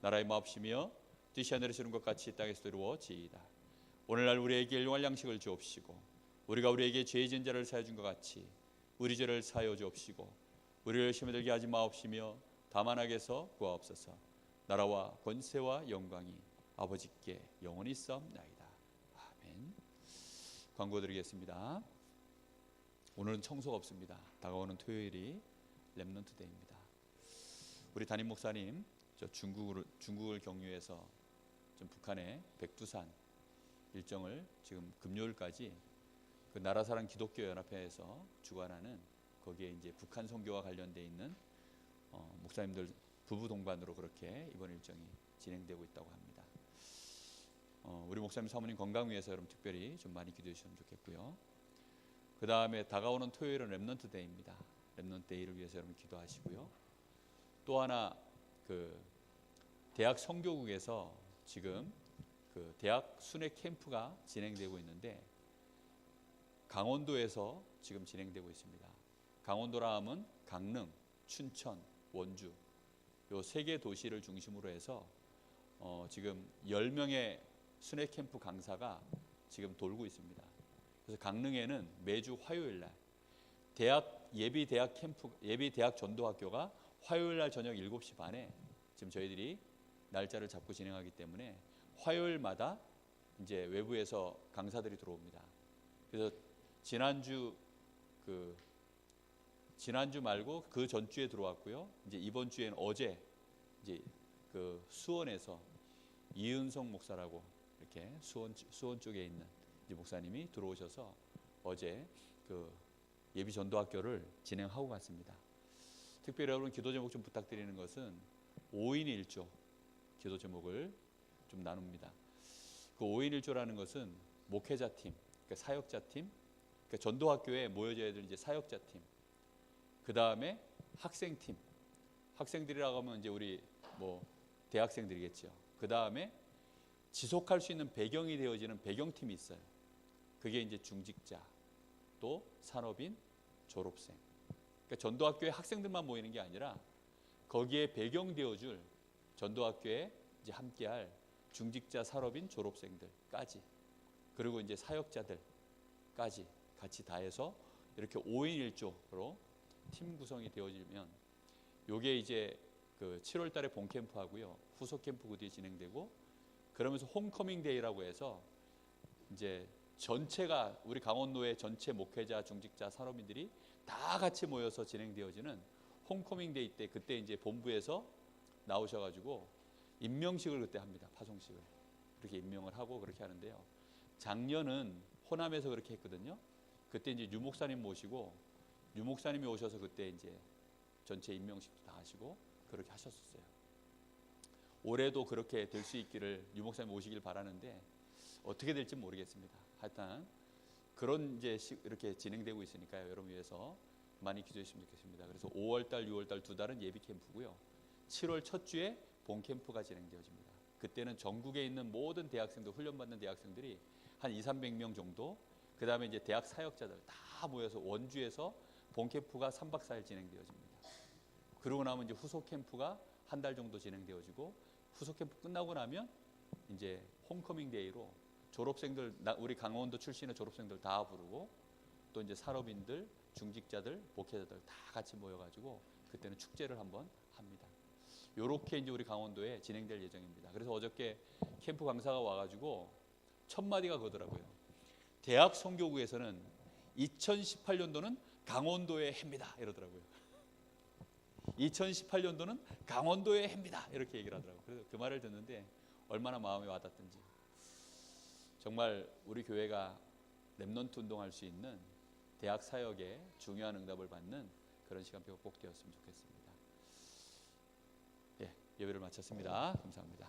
나라의 마옵시며 뜻이 하늘에서 이룬 것 같이 땅에서도 이루어지이다. 오늘날 우리에게 일용할 양식을 주옵시고, 우리가 우리에게 죄 지은 자를 사하여 준 것 같이 우리 죄를 사하여 주옵시고, 우리를 시험에 들게 하지 마옵시며 다만 악에서 구하옵소서. 나라와 권세와 영광이 아버지께 영원히 있사옵나이다. 아멘. 광고 드리겠습니다. 오늘은 청소가 없습니다. 다가오는 토요일이 렘넌트 데이입니다. 우리 담임 목사님 중국을 경유해서 좀 북한의 백두산 일정을 지금 금요일까지 그 나라사랑 기독교 연합회에서 주관하는, 거기에 이제 북한 선교와 관련돼 있는 목사님들 부부 동반으로 그렇게 이번 일정이 진행되고 있다고 합니다. 우리 목사님 사모님 건강 위해서 여러분 특별히 좀 많이 기도해 주시면 좋겠고요. 그 다음에 다가오는 토요일은 렘넌트 데이입니다. 렘넌트 데이를 위해서 여러분 기도하시고요. 또 하나, 그 대학 선교국에서 지금 그 대학 순회 캠프가 진행되고 있는데 강원도에서 지금 진행되고 있습니다. 강원도라 하면 강릉, 춘천, 원주 요 세 개 도시를 중심으로 해서 지금 10명의 순회 캠프 강사가 지금 돌고 있습니다. 그래서 강릉에는 매주 화요일 날 예비 대학 전도학교가 화요일 날 저녁 7시 반에 지금 저희들이 날짜를 잡고 진행하기 때문에 화요일마다 이제 외부에서 강사들이 들어옵니다. 그래서 지난주 말고 그 전주에 들어왔고요. 이제 이번 주에는 어제 이제 그 수원에서 이은성 목사라고 이렇게 수원 쪽에 있는 이제 목사님이 들어오셔서 어제 그 예비 전도학교를 진행하고 갔습니다. 특별히 여러분 기도 제목 좀 부탁드리는 것은 5인 1조 기도 제목을 좀 나눕니다. 그 5인 1조라는 것은 목회자 팀, 그러니까 사역자 팀, 그러니까 전도학교에 모여져야 될 이제 사역자 팀, 그 다음에 학생 팀, 학생들이라고 하면 이제 우리 뭐 대학생들이겠죠. 그 다음에 지속할 수 있는 배경이 되어지는 배경팀이 있어요. 그게 이제 중직자, 또 산업인, 졸업생. 그러니까 전도학교에 학생들만 모이는 게 아니라 거기에 배경되어줄 전도학교에 이제 함께할 중직자, 산업인, 졸업생들까지, 그리고 이제 사역자들까지 같이 다 해서 이렇게 5인 1조로 팀 구성이 되어지면 요게 이제 그 7월 달에 본 캠프하고요. 후속 캠프 그 뒤에 진행되고, 그러면서 홈커밍 데이라고 해서 이제 전체가 우리 강원도의 전체 목회자, 중직자, 산업인들이 다 같이 모여서 진행되어지는 홈커밍 데이 때, 그때 이제 본부에서 나오셔가지고 임명식을 그때 합니다. 파송식을 그렇게 임명을 하고 그렇게 하는데요. 작년은 호남에서 그렇게 했거든요. 그때 이제 유 목사님 모시고 유 목사님이 오셔서 그때 이제 전체 임명식도 다 하시고 그렇게 하셨었어요. 올해도 그렇게 될 수 있기를 유 목사님 오시길 바라는데 어떻게 될지 모르겠습니다. 하여튼 그런 이제 이렇게 진행되고 있으니까요. 여러분 위해서 많이 기도해 주시면 좋겠습니다. 그래서 5월달, 6월달 두 달은 예비 캠프고요. 7월 첫 주에 본 캠프가 진행되어집니다. 그때는 전국에 있는 모든 대학생들, 훈련받는 대학생들이 한 200~300명 정도, 그 다음에 이제 대학 사역자들 다 모여서 원주에서 본 캠프가 3박 4일 진행되어집니다. 그러고 나면 이제 후속 캠프가 한 달 정도 진행되어지고, 후속 캠프 끝나고 나면 이제 홈커밍 데이로 졸업생들, 우리 강원도 출신의 졸업생들 다 부르고, 또 이제 산업인들, 중직자들, 목회자들 다 같이 모여가지고 그때는 축제를 한번 합니다. 요렇게 이제 우리 강원도에 진행될 예정입니다. 그래서 어저께 캠프 강사가 와가지고 첫 마디가 그거더라고요. 대학 선교국에서는 2018년도는 강원도의 해입니다 이러더라고요. 2018년도는 강원도의 해입니다 이렇게 얘기를 하더라고요. 그래서 그 말을 듣는데 얼마나 마음에 와닿던지, 정말 우리 교회가 렘넌트 운동할 수 있는 대학 사역에 중요한 응답을 받는 그런 시간표가 꼭 되었으면 좋겠습니다. 예, 예배를 마쳤습니다. 감사합니다.